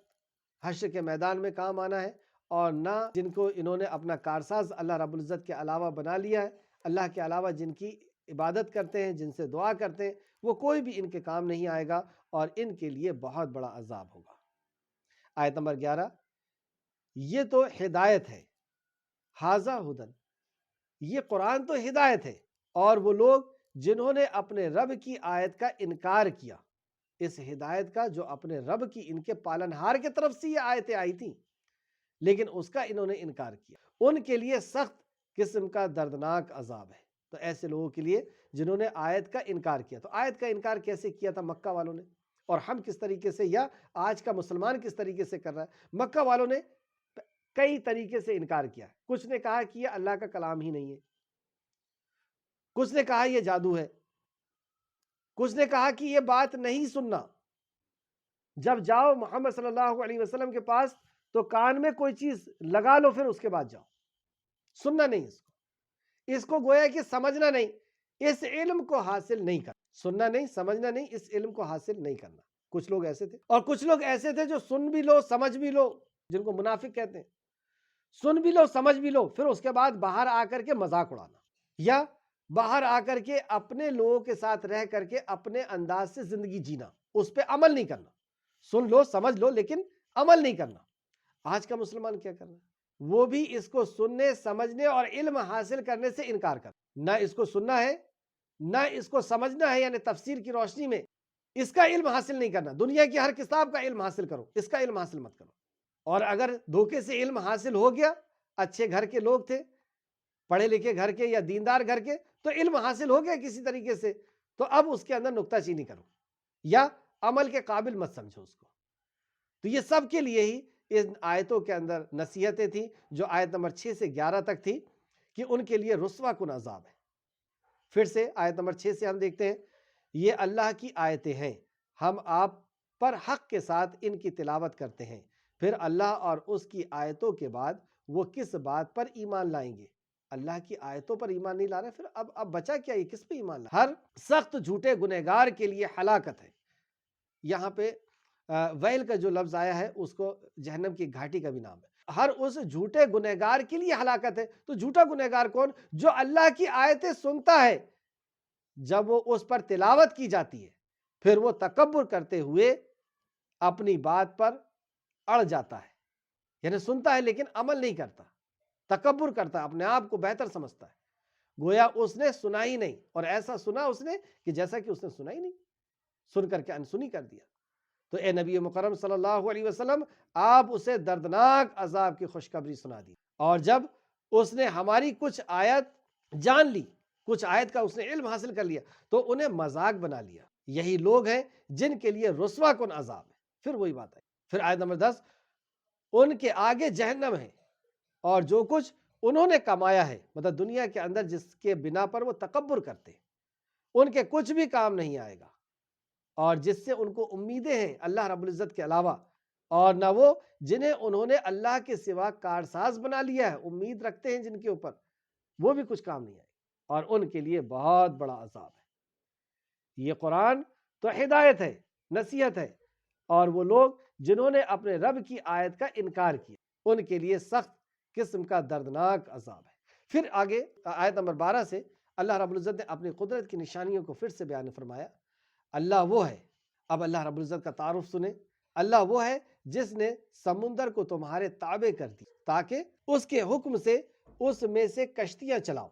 حشر کے میدان میں کام آنا ہے، اور نہ جن کو انہوں نے اپنا کارساز اللہ رب العزت کے علاوہ بنا لیا ہے، اللہ کے علاوہ جن کی عبادت کرتے ہیں، جن سے دعا کرتے ہیں، وہ کوئی بھی ان کے کام نہیں آئے گا، اور ان کے لیے بہت بڑا عذاب ہوگا۔ آیت نمبر 11، یہ تو ہدایت ہے، ھذا ھدی، یہ قرآن تو ہدایت ہے، اور وہ لوگ جنہوں نے اپنے رب کی آیت کا انکار کیا، اس ہدایت کا جو اپنے رب کی ان کے پالنہار کی طرف سے یہ آیتیں آئی تھیں، لیکن اس کا انہوں نے انکار کیا، ان کے لیے سخت قسم کا دردناک عذاب ہے۔ تو ایسے لوگوں کے لیے جنہوں نے آیت کا انکار کیا، تو آیت کا انکار کیسے کیا تھا مکہ والوں نے، اور ہم کس طریقے سے، یا آج کا مسلمان کس طریقے سے کر رہا ہے؟ مکہ والوں نے کئی طریقے سے انکار کیا، کچھ نے کہا کہ یہ اللہ کا کلام ہی نہیں ہے، کچھ نے کہا یہ جادو ہے، کچھ نے کہا کہ یہ بات نہیں سننا، جب جاؤ محمد صلی اللہ علیہ وسلم کے پاس تو کان میں کوئی چیز لگا لو، پھر اس کے بعد جاؤ، سننا نہیں، اس کو گویا کہ سمجھنا نہیں، اس علم کو حاصل نہیں کرنا، سننا نہیں، سمجھنا نہیں، اس علم کو حاصل نہیں کرنا۔ کچھ لوگ ایسے تھے، اور کچھ لوگ ایسے تھے جو سن بھی لو، سمجھ بھی لو، جن کو منافق کہتے ہیں، سن بھی لو، سمجھ بھی لو، پھر اس کے بعد باہر آ کر کے مذاق اڑانا، یا باہر آ کر کے اپنے لوگوں کے ساتھ رہ کر کے اپنے انداز سے زندگی جینا، اس پہ عمل نہیں کرنا، سن لو، سمجھ لو، لیکن عمل نہیں کرنا۔ آج کا مسلمان کیا کر رہا ہے؟ وہ بھی اس کو سننے، سمجھنے اور علم حاصل کرنے سے انکار کر، نہ اس کو سننا ہے، نہ اس کو سمجھنا ہے، یعنی تفسیر کی روشنی میں اس کا علم حاصل نہیں کرنا۔ دنیا کی ہر کتاب کا علم حاصل کرو، اس کا علم حاصل مت کرو، اور اگر دھوکے سے علم حاصل ہو گیا، اچھے گھر کے لوگ تھے، پڑھے لکھے گھر کے یا دیندار گھر کے، تو علم حاصل ہو گیا کسی طریقے سے، تو اب اس کے اندر نکتہ چینی کرو، یا عمل کے قابل مت سمجھو اس کو۔ تو یہ سب کے لیے ہی ان آیتوں کے اندر نصیحتیں تھیں، جو آیت نمبر 6 سے 11 تک تھی، کہ ان کے لیے رسوا کن عذاب ہے۔ پھر سے آیت نمبر 6 سے ہم دیکھتے ہیں، یہ اللہ کی آیتیں ہیں، ہم آپ پر حق کے ساتھ ان کی تلاوت کرتے ہیں، پھر اللہ اور اس کی آیتوں کے بعد وہ کس بات پر ایمان لائیں گے؟ اللہ کی آیتوں پر ایمان نہیں لا رہے، پھر اب بچا کیا، یہ کس پہ ایمان لا؟ ہر سخت جھوٹے گنہگار کے لیے ہلاکت ہے۔ یہاں پہ ویل کا جو لفظ آیا ہے اس کو جہنم کی گھاٹی کا بھی نام ہے۔ ہر اس جھوٹے گنہگار کے لیے ہلاکت ہے۔ تو جھوٹا گنہگار کون؟ جو اللہ کی آیتیں سنتا ہے، جب وہ اس پر تلاوت کی جاتی ہے پھر وہ تکبر کرتے ہوئے اپنی بات پر اڑ جاتا ہے، یعنی سنتا ہے لیکن عمل نہیں کرتا، تکبر کرتا ہے، اپنے آپ کو بہتر سمجھتا ہے، گویا اس نے سنا ہی نہیں، اور ایسا سنا اس نے کہ جیسا کہ اس نے سنا ہی نہیں، سن کر کے انسنی کر دیا۔ تو اے نبی مکرم صلی اللہ علیہ وسلم، آپ اسے دردناک عذاب کی خوشخبری سنا دی، اور جب اس نے ہماری کچھ آیت جان لی، کچھ آیت کا اس نے علم حاصل کر لیا، تو انہیں مذاق بنا لیا۔ یہی لوگ ہیں جن کے لیے رسوا کن عذاب ہے۔ پھر وہی بات ہے، پھر آیت نمبر 10، ان کے آگے جہنم ہے، اور جو کچھ انہوں نے کمایا ہے، مطلب دنیا کے اندر جس کے بنا پر وہ تکبر کرتے، ان کے کچھ بھی کام نہیں آئے گا، اور جس سے ان کو امیدیں ہیں اللہ رب العزت کے علاوہ، اور نہ وہ جنہیں انہوں نے اللہ کے سوا کارساز بنا لیا ہے، امید رکھتے ہیں جن کے اوپر، وہ بھی کچھ کام نہیں آئے، اور ان کے لیے بہت بڑا عذاب ہے۔ یہ قرآن تو ہدایت ہے، نصیحت ہے، اور وہ لوگ جنہوں نے اپنے رب کی آیت کا انکار کیا، ان کے لیے سخت قسم کا دردناک عذاب ہے۔ پھر آگے آیت نمبر 12 سے اللہ رب العزت نے اپنی قدرت کی نشانیوں کو پھر سے بیان فرمایا۔ اللہ وہ ہے، اب اللہ رب العزت کا تعارف سنیں، اللہ وہ ہے جس نے سمندر کو تمہارے تابع کر دی تاکہ اس کے حکم سے اس میں سے کشتیاں چلاؤ۔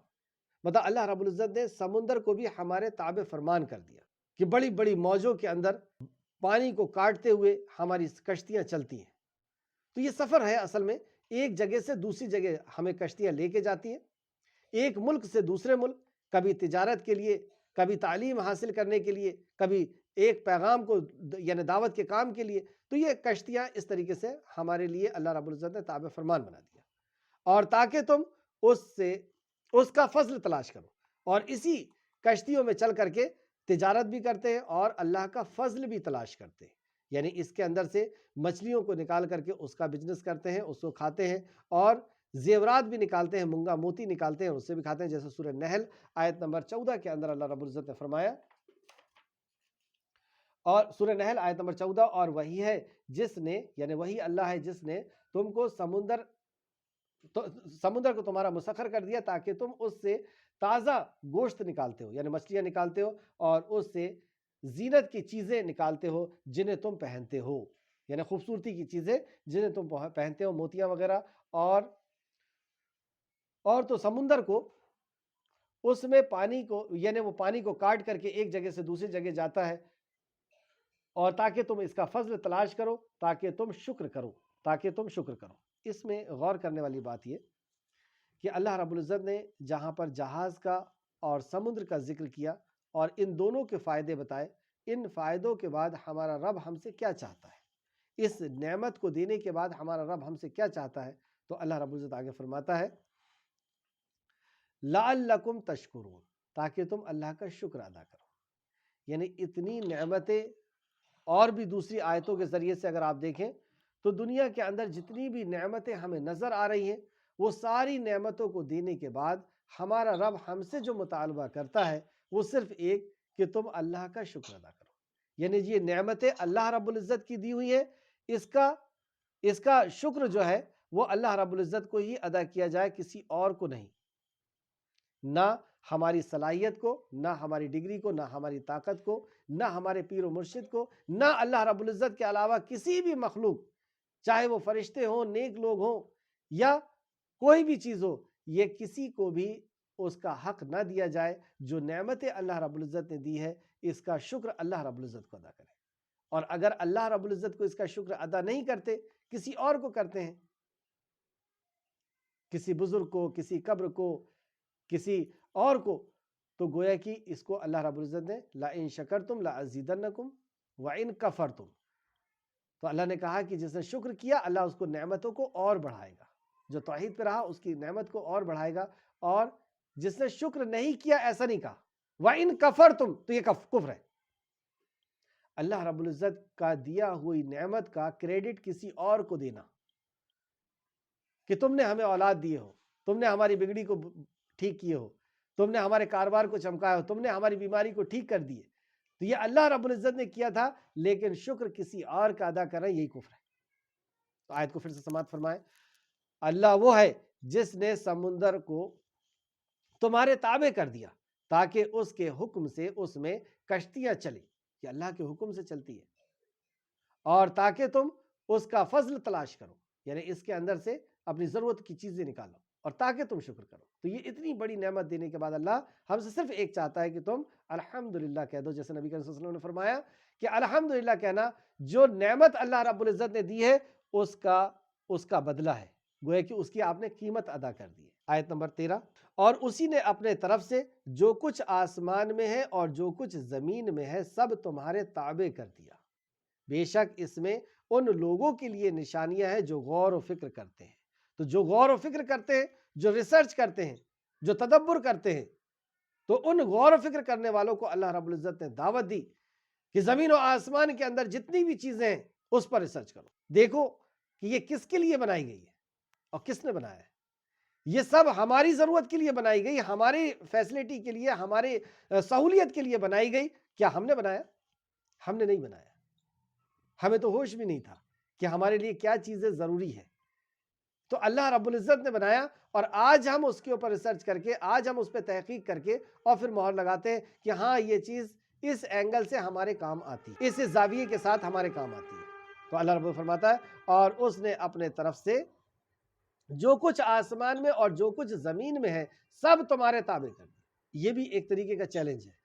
مطلب اللہ رب العزت نے سمندر کو بھی ہمارے تابع فرمان کر دیا کہ بڑی بڑی موجوں کے اندر پانی کو کاٹتے ہوئے ہماری کشتیاں چلتی ہیں۔ تو یہ سفر ہے، اصل میں ایک جگہ سے دوسری جگہ ہمیں کشتیاں لے کے جاتی ہیں، ایک ملک سے دوسرے ملک، کبھی تجارت کے لیے، کبھی تعلیم حاصل کرنے کے لیے، کبھی ایک پیغام کو یعنی دعوت کے کام کے لیے۔ تو یہ کشتیاں اس طریقے سے ہمارے لیے اللہ رب العزت نے تابع فرمان بنا دیا، اور تاکہ تم اس کا فضل تلاش کرو، اور اسی کشتیوں میں چل کر کے تجارت بھی کرتے ہیں اور اللہ کا فضل بھی تلاش کرتے ہیں، یعنی اس کے اندر سے مچھلیوں کو نکال کر کے اس کا بزنس کرتے ہیں، اس کو کھاتے ہیں، اور زیورات بھی نکالتے ہیں، مونگا موتی نکالتے ہیں، اس سے بھی کھاتے ہیں، جیسے سورہ نحل آیت نمبر 14 کے اندر اللہ رب العزت نے فرمایا، اور سورہ نحل آیت نمبر 14، اور وہی ہے جس نے، یعنی وہی اللہ ہے جس نے تم کو سمندر کو تمہارا مسخر کر دیا تاکہ تم اس سے تازہ گوشت نکالتے ہو، یعنی مچھلیاں نکالتے ہو، اور اس سے زینت کی چیزیں نکالتے ہو جنہیں تم پہنتے ہو، یعنی خوبصورتی کی چیزیں جنہیں تم پہنتے ہو، موتیاں وغیرہ، اور تو سمندر کو اس میں پانی کو، یعنی وہ پانی کو کاٹ کر کے ایک جگہ سے دوسری جگہ جاتا ہے، اور تاکہ تم اس کا فضل تلاش کرو، تاکہ تم شکر کرو۔ اس میں غور کرنے والی بات یہ کہ اللہ رب العزت نے جہاں پر جہاز کا اور سمندر کا ذکر کیا اور ان دونوں کے فائدے بتائے، ان فائدوں کے بعد ہمارا رب ہم سے کیا چاہتا ہے، اس نعمت کو دینے کے بعد ہمارا رب ہم سے کیا چاہتا ہے، تو اللہ رب العزت آگے فرماتا ہے لعلکم تشکرون، تاکہ تم اللہ کا شکر ادا کرو۔ یعنی اتنی نعمتیں، اور بھی دوسری آیتوں کے ذریعے سے اگر آپ دیکھیں تو دنیا کے اندر جتنی بھی نعمتیں ہمیں نظر آ رہی ہیں، وہ ساری نعمتوں کو دینے کے بعد ہمارا رب ہم سے جو مطالبہ کرتا ہے وہ صرف ایک کہ تم اللہ کا شکر ادا کرو۔ یعنی یہ نعمتیں اللہ رب العزت کی دی ہوئی ہیں، اس کا شکر جو ہے وہ اللہ رب العزت کو ہی ادا کیا جائے، کسی اور کو نہیں، نہ ہماری صلاحیت کو، نہ ہماری ڈگری کو، نہ ہماری طاقت کو، نہ ہمارے پیر و مرشد کو، نہ اللہ رب العزت کے علاوہ کسی بھی مخلوق، چاہے وہ فرشتے ہوں، نیک لوگ ہوں، یا کوئی بھی چیز ہو، یہ کسی کو بھی اس کا حق نہ دیا جائے۔ جو نعمتیں اللہ رب العزت نے دی ہے، اس کا شکر اللہ رب العزت کو ادا کرے، اور اگر اللہ رب العزت کو اس کا شکر ادا نہیں کرتے، کسی اور کو کرتے ہیں، کسی بزرگ کو، کسی قبر کو، کسی اور کو، تو گویا کہ اس کو اللہ رب العزت نے لَإِن شَكَرْتُمْ لَأَزِيدَنَّكُمْ وَإِن كَفَرْتُمْ، تو اللہ نے کہا کہ جس نے شکر کیا اللہ اس کو نعمتوں کو اور بڑھائے گا، جو توحید پہ رہا اس کی نعمت کو اور بڑھائے گا، اور جس نے شکر نہیں کیا ایسا نہیں کہا وَإِن كَفَرْتُمْ، تو یہ کفر ہے۔ اللہ رب العزت کا دیا ہوئی نعمت کا کریڈٹ کسی اور کو دینا، کہ تم نے ہمیں اولاد دیے ہو، تم نے ہماری بگڑی کو ٹھیک کیے ہو، تم نے ہمارے کاروبار کو چمکایا ہو، تم نے ہماری بیماری کو ٹھیک کر دیے، تو یہ اللہ رب العزت نے کیا تھا، لیکن شکر کسی اور کا ادا کرنا یہی کفر ہے۔ تو آیت کو پھر سے سماعت فرمائیں، اللہ وہ ہے جس نے سمندر کو تمہارے تابع کر دیا تاکہ اس کے حکم سے اس میں کشتیاں چلیں، یہ اللہ کے حکم سے چلتی ہے، اور تاکہ تم اس کا فضل تلاش کرو، یعنی اس کے اندر سے اپنی ضرورت کی چیزیں نکالو، اور تاکہ تم شکر کرو۔ تو یہ اتنی بڑی نعمت دینے کے بعد اللہ ہم سے صرف ایک چاہتا ہے کہ تم الحمدللہ کہہ دو، جیسے نبی کریم صلی اللہ علیہ وسلم نے فرمایا کہ الحمدللہ کہنا جو نعمت اللہ رب العزت نے دی ہے اس کا بدلہ ہے، گویا کہ اس کی آپ نے قیمت ادا کر دی ہے۔ آیت نمبر 13، اور اسی نے اپنے طرف سے جو کچھ آسمان میں ہے اور جو کچھ زمین میں ہے سب تمہارے تابع کر دیا، بے شک اس میں ان لوگوں کے لیے نشانیاں ہیں جو غور و فکر کرتے ہیں۔ تو جو غور و فکر کرتے ہیں، جو ریسرچ کرتے ہیں، جو تدبر کرتے ہیں، تو ان غور و فکر کرنے والوں کو اللہ رب العزت نے دعوت دی کہ زمین و آسمان کے اندر جتنی بھی چیزیں ہیں اس پر ریسرچ کرو، دیکھو کہ یہ کس کے لیے بنائی گئی ہے اور کس نے بنایا ہے۔ یہ سب ہماری ضرورت کے لیے بنائی گئی، ہماری فیسلٹی کے لیے، ہماری سہولیت کے لیے بنائی گئی۔ کیا ہم نے بنایا؟ ہم نے نہیں بنایا، ہمیں تو ہوش بھی نہیں تھا کہ ہمارے لیے کیا چیزیں ضروری ہے، تو اللہ رب العزت نے بنایا، اور آج ہم اس کے اوپر ریسرچ کر کے، آج ہم اس پہ تحقیق کر کے اور پھر مہر لگاتے ہیں کہ ہاں یہ چیز اس اینگل سے ہمارے کام آتی ہے، اس زاویے کے ساتھ ہمارے کام آتی ہے۔ تو اللہ رب العزت فرماتا ہے اور اس نے اپنے طرف سے جو کچھ آسمان میں اور جو کچھ زمین میں ہے سب تمہارے تابع کر دیا۔ یہ بھی ایک طریقے کا چیلنج ہے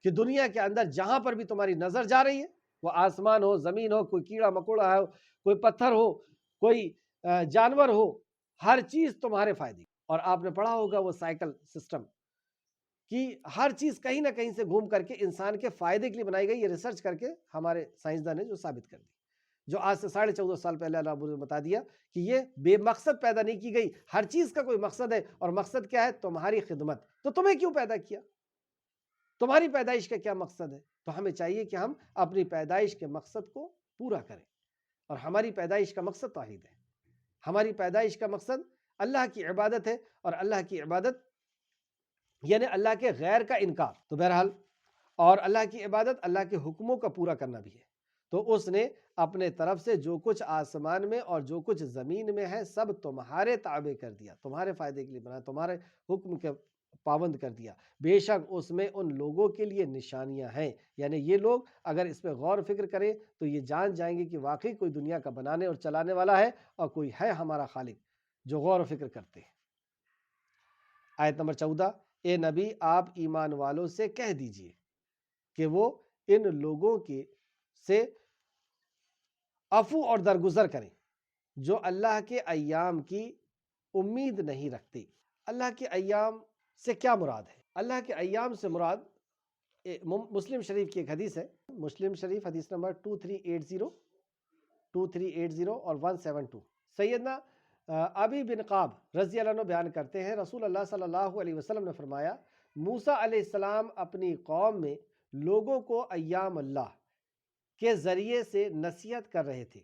کہ دنیا کے اندر جہاں پر بھی تمہاری نظر جا رہی ہے، وہ آسمان ہو، زمین ہو، کوئی کیڑا مکوڑا ہو، کوئی پتھر ہو، کوئی جانور ہو، ہر چیز تمہارے فائدے کی۔ اور آپ نے پڑھا ہوگا وہ سائیکل سسٹم کہ ہر چیز کہیں نہ کہیں سے گھوم کر کے انسان کے فائدے کے لیے بنائی گئی۔ یہ ریسرچ کر کے ہمارے سائنسدان نے جو ثابت کر دی، جو آج سے 14.5 سال پہلے اللہ نے بتا دیا کہ یہ بے مقصد پیدا نہیں کی گئی، ہر چیز کا کوئی مقصد ہے، اور مقصد کیا ہے؟ تمہاری خدمت۔ تو تمہیں کیوں پیدا کیا؟ تمہاری پیدائش کا کیا مقصد ہے؟ تو ہمیں چاہیے کہ ہم اپنی پیدائش کے مقصد کو پورا کریں، اور ہماری پیدائش کا مقصد توحید ہے۔ ہماری پیدائش کا مقصد اللہ کی عبادت ہے، اور اللہ کی عبادت یعنی اللہ کے غیر کا انکار۔ تو بہرحال، اور اللہ کی عبادت اللہ کے حکموں کا پورا کرنا بھی ہے۔ تو اس نے اپنے طرف سے جو کچھ آسمان میں اور جو کچھ زمین میں ہے سب تمہارے تابع کر دیا، تمہارے فائدے کے لیے بنا، تمہارے حکم کے پابند کر دیا۔ بے شک اس میں ان لوگوں کے لیے نشانیاں ہیں، یعنی یہ لوگ اگر اس پہ غور و فکر کریں تو یہ جان جائیں گے کہ واقعی کوئی دنیا کا بنانے اور چلانے والا ہے، اور کوئی ہے ہمارا خالق جو غور و فکر کرتے ہیں۔ آیت نمبر 14، اے نبی آپ ایمان والوں سے کہہ دیجئے کہ وہ ان لوگوں کے سے عفو اور درگزر کریں جو اللہ کے ایام کی امید نہیں رکھتے۔ اللہ کے ایام سے کیا مراد ہے؟ اللہ کے ایام سے مراد مسلم شریف کی ایک حدیث ہے، مسلم شریف حدیث نمبر 2380 اور 172۔ سیدنا ابی بن قاب رضی اللہ عنہ بیان کرتے ہیں، رسول اللہ صلی اللہ علیہ وسلم نے فرمایا، موسیٰ علیہ السلام اپنی قوم میں لوگوں کو ایام اللہ کے ذریعے سے نصیحت کر رہے تھے،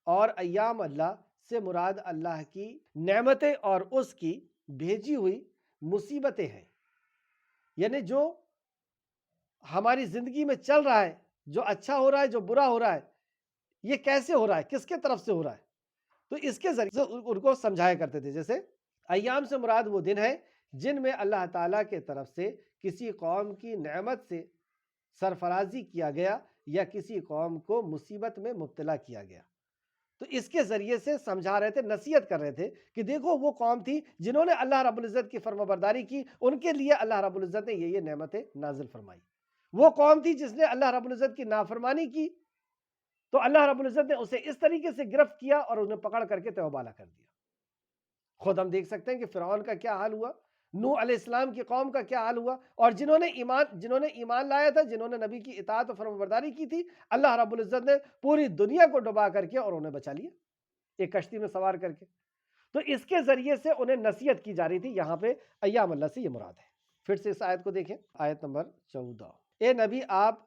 اور ایام اللہ سے مراد اللہ کی نعمتیں اور اس کی بھیجی ہوئی مصیبتیں ہیں، یعنی جو ہماری زندگی میں چل رہا ہے، جو اچھا ہو رہا ہے، جو برا ہو رہا ہے، یہ کیسے ہو رہا ہے، کس کے طرف سے ہو رہا ہے، تو اس کے ذریعے سے ان کو سمجھایا کرتے تھے۔ جیسے ایام سے مراد وہ دن ہے جن میں اللہ تعالیٰ کے طرف سے کسی قوم کی نعمت سے سرفرازی کیا گیا یا کسی قوم کو مصیبت میں مبتلا کیا گیا۔ تو اس کے ذریعے سے سمجھا رہے تھے، نصیحت کر رہے تھے کہ دیکھو وہ قوم تھی جنہوں نے اللہ رب العزت کی فرما برداری کی، ان کے لیے اللہ رب العزت نے یہ نعمتیں نازل فرمائی۔ وہ قوم تھی جس نے اللہ رب العزت کی نافرمانی کی، تو اللہ رب العزت نے اسے اس طریقے سے گرفت کیا اور انہیں پکڑ کر کے تہوبالا کر دیا۔ خود ہم دیکھ سکتے ہیں کہ فرعون کا کیا حال ہوا، نوح علیہ السلام کی قوم کا کیا حال ہوا، اور جنہوں نے ایمان لایا تھا، جنہوں نے نبی کی اطاعت و فرمانبرداری کی تھی، اللہ رب العزت نے پوری دنیا کو ڈبا کر کے اور انہیں بچا لیا ایک کشتی میں سوار کر کے۔ تو اس کے ذریعے سے انہیں نصیحت کی جا رہی تھی۔ یہاں پہ ایام اللہ سے یہ مراد ہے۔ پھر سے اس آیت کو دیکھیں، آیت نمبر 14، اے نبی آپ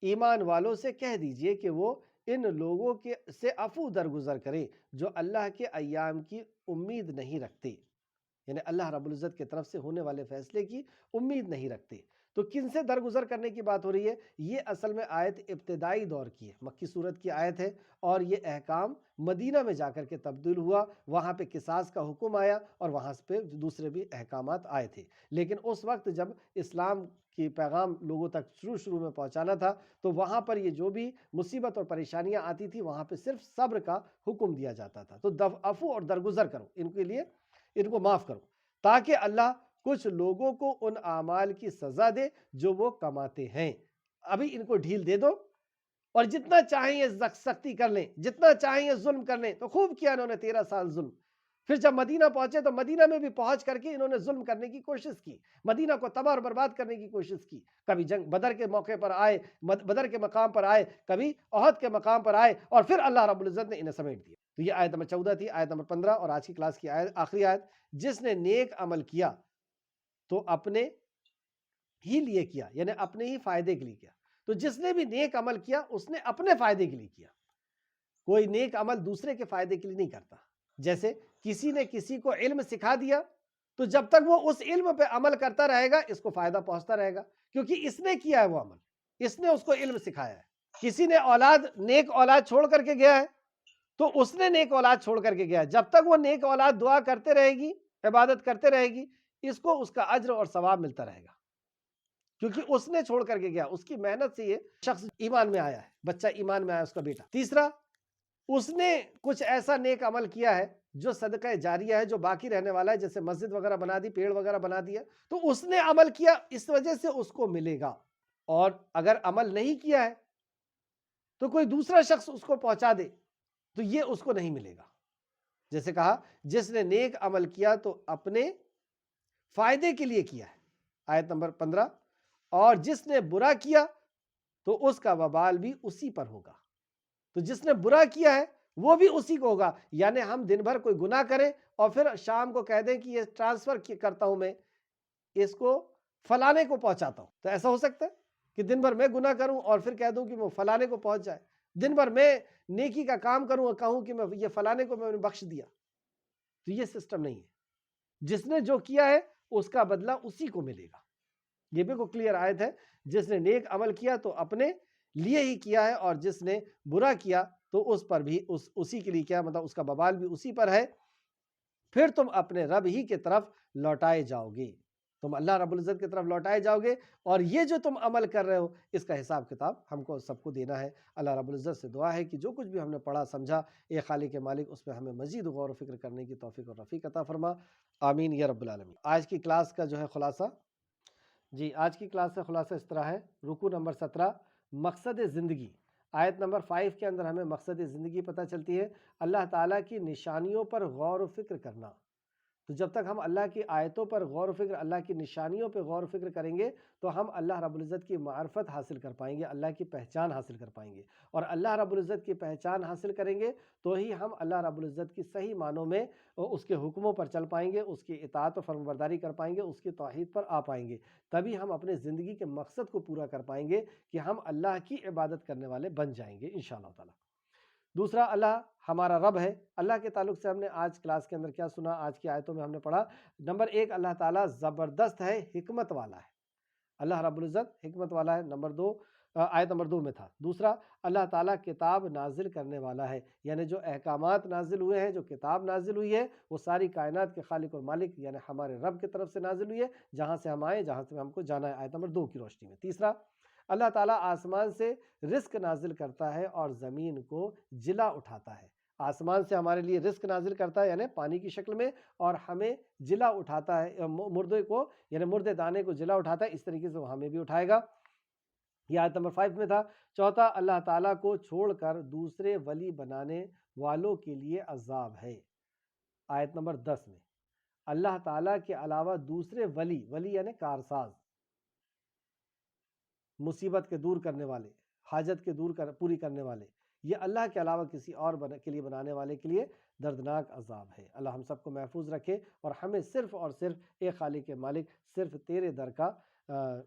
ایمان والوں سے کہہ دیجئے کہ وہ ان لوگوں کے سے عفو درگزر کرے جو اللہ کے ایام کی امید نہیں رکھتے، یعنی اللہ رب العزت کی طرف سے ہونے والے فیصلے کی امید نہیں رکھتے۔ تو کن سے درگزر کرنے کی بات ہو رہی ہے؟ یہ اصل میں آیت ابتدائی دور کی ہے، مکی صورت کی آیت ہے، اور یہ احکام مدینہ میں جا کر کے تبدیل ہوا، وہاں پہ قصاص کا حکم آیا اور وہاں پہ دوسرے بھی احکامات آئے تھے۔ لیکن اس وقت جب اسلام کی پیغام لوگوں تک شروع میں پہنچانا تھا، تو وہاں پر یہ جو بھی مصیبت اور پریشانیاں آتی تھی وہاں پہ صرف صبر کا حکم دیا جاتا تھا۔ تو عفو اور درگزر کرو، ان کے لیے ان کو معاف کرو، تاکہ اللہ کچھ لوگوں کو ان اعمال کی سزا دے جو وہ کماتے ہیں۔ ابھی ان کو ڈھیل دے دو، اور جتنا چاہیں یہ سختی کر لیں، جتنا چاہیں یہ ظلم کر لیں۔ تو خوب کیا انہوں نے 13 سال ظلم۔ پھر جب مدینہ پہنچے تو مدینہ میں بھی پہنچ کر کے انہوں نے ظلم کرنے کی کوشش کی، مدینہ کو تباہ اور برباد کرنے کی کوشش کی۔ کبھی جنگ بدر کے موقع پر آئے، بدر کے مقام پر آئے، کبھی احد کے مقام پر آئے، اور پھر اللہ رب العزت نے انہیں سمیٹ دیا۔ تو یہ آیت نمبر 14 تھی۔ آیت نمبر 15 اور آج کی کلاس کی آخری آیت، جس نے نیک عمل کیا تو اپنے ہی لیے کیا، یعنی اپنے ہی فائدے کے لیے کیا۔ تو جس نے بھی نیک عمل کیا اس نے اپنے فائدے کے لیے کیا، کوئی نیک عمل دوسرے کے فائدے کے لیے نہیں کرتا۔ جیسے کسی نے کسی کو علم سکھا دیا، تو جب تک وہ اس علم پہ عمل کرتا رہے گا اس کو فائدہ پہنچتا رہے گا، کیونکہ اس نے کیا ہے وہ عمل، اس نے اس کو علم سکھایا ہے۔ کسی نے نیک اولاد چھوڑ کر کے گیا ہے، تو اس نے نیک اولاد چھوڑ کر کے گیا، جب تک وہ نیک اولاد دعا کرتے رہے گی، عبادت کرتے رہے گی، اس کو اس کا اجر اور ثواب ملتا رہے گا، کیونکہ اس نے چھوڑ کر کے گیا، اس کی محنت سے یہ شخص ایمان میں آیا ہے، بچہ ایمان میں آیا، اس کا بیٹا۔ تیسرا، اس نے کچھ ایسا نیک عمل کیا ہے جو صدقہ جاریہ ہے، جو باقی رہنے والا ہے، جیسے مسجد وغیرہ بنا دی، پیڑ وغیرہ بنا دیا، تو اس نے عمل کیا، اس وجہ سے اس کو ملے گا۔ اور اگر عمل نہیں کیا ہے تو کوئی دوسرا شخص اس کو پہنچا دے تو یہ اس کو نہیں ملے گا۔ جیسے کہا، جس نے نیک عمل کیا تو اپنے فائدے کے لیے کیا ہے، آیت نمبر 15، اور جس نے برا کیا تو اس کا وبال بھی اسی پر ہوگا۔ تو جس نے برا کیا ہے وہ بھی اسی کو ہوگا، یعنی ہم دن بھر کوئی گناہ کریں اور پھر شام کو کہہ دیں کہ یہ ٹرانسفر کرتا ہوں، میں اس کو فلانے کو پہنچاتا ہوں، تو ایسا ہو سکتا ہے کہ دن بھر میں گناہ کروں اور پھر کہہ دوں کہ وہ فلانے کو پہنچ جائے، دن بھر میں نیکی کا کام کروں اور کہوں کہ میں یہ فلانے کو میں نے بخش دیا؟ تو یہ سسٹم نہیں ہے۔ جس نے جو کیا ہے اس کا بدلہ اسی کو ملے گا۔ یہ بھی کوئی کلیئر آیت ہے، جس نے نیک عمل کیا تو اپنے لیے ہی کیا ہے، اور جس نے برا کیا تو اس پر بھی اسی کے لیے کیا، مطلب اس کا ببال بھی اسی پر ہے، پھر تم اپنے رب ہی کی طرف لوٹائے جاؤ گے، تم اللہ رب العزت کی طرف لوٹائے جاؤ گے، اور یہ جو تم عمل کر رہے ہو اس کا حساب کتاب ہم کو سب کو دینا ہے۔ اللہ رب العزت سے دعا ہے کہ جو کچھ بھی ہم نے پڑھا سمجھا، اے خالق مالک، اس میں ہمیں مزید غور و فکر کرنے کی توفیق اور رفیق عطا فرما، آمین یا رب العالمین۔ آج کی کلاس کا جو ہے خلاصہ، جی آج کی کلاس کا خلاصہ اس طرح ہے۔ رکوع نمبر 17، مقصد زندگی، آیت نمبر 5 کے اندر ہمیں مقصد زندگی پتہ چلتی ہے، اللہ تعالیٰ کی نشانیوں پر غور و فکر کرنا۔ تو جب تک ہم اللہ کی آیتوں پر غور و فکر، اللہ کی نشانیوں پر غور و فکر کریں گے تو ہم اللہ رب العزت کی معرفت حاصل کر پائیں گے، اللہ کی پہچان حاصل کر پائیں گے، اور اللہ رب العزت کی پہچان حاصل کریں گے تو ہی ہم اللہ رب العزت کی صحیح معنوں میں اس کے حکموں پر چل پائیں گے، اس کی اطاعت و فرمانبرداری کر پائیں گے، اس کی توحید پر آ پائیں گے، تبھی ہم اپنے زندگی کے مقصد کو پورا کر پائیں گے کہ ہم اللہ کی عبادت کرنے والے بن جائیں گے انشاءاللہ تعالی۔ دوسرا، اللہ ہمارا رب ہے۔ اللہ کے تعلق سے ہم نے آج کلاس کے اندر کیا سنا، آج کی آیتوں میں ہم نے پڑھا، نمبر 1، اللہ تعالیٰ زبردست ہے، حکمت والا ہے، اللہ رب العزت حکمت والا ہے، نمبر 2، آیت نمبر 2 میں تھا۔ دوسرا، اللہ تعالیٰ کتاب نازل کرنے والا ہے، یعنی جو احکامات نازل ہوئے ہیں، جو کتاب نازل ہوئی ہے، وہ ساری کائنات کے خالق اور مالک یعنی ہمارے رب کی طرف سے نازل ہوئی ہے، جہاں سے ہم آئے، جہاں سے ہم کو جانا ہے، آیت نمبر 2 کی روشنی میں۔ تیسرا، اللہ تعالیٰ آسمان سے رزق نازل کرتا ہے اور زمین کو جلا اٹھاتا ہے، آسمان سے ہمارے لیے رزق نازل کرتا ہے یعنی پانی کی شکل میں، اور ہمیں جلا اٹھاتا ہے، مردے کو یعنی مردے دانے کو جلا اٹھاتا ہے، اس طریقے سے وہ ہمیں بھی اٹھائے گا، یہ آیت نمبر 5 میں تھا۔ چوتھا، اللہ تعالیٰ کو چھوڑ کر دوسرے ولی بنانے والوں کے لیے عذاب ہے، آیت نمبر 10 میں۔ اللہ تعالیٰ کے علاوہ دوسرے ولی یعنی کارساز، مصیبت کے دور کرنے والے، حاجت کے پوری کرنے والے، یہ اللہ کے علاوہ کسی اور کے لیے بنانے والے کے لیے دردناک عذاب ہے۔ اللہ ہم سب کو محفوظ رکھے اور ہمیں صرف اور صرف اے خالق مالک، صرف تیرے در کا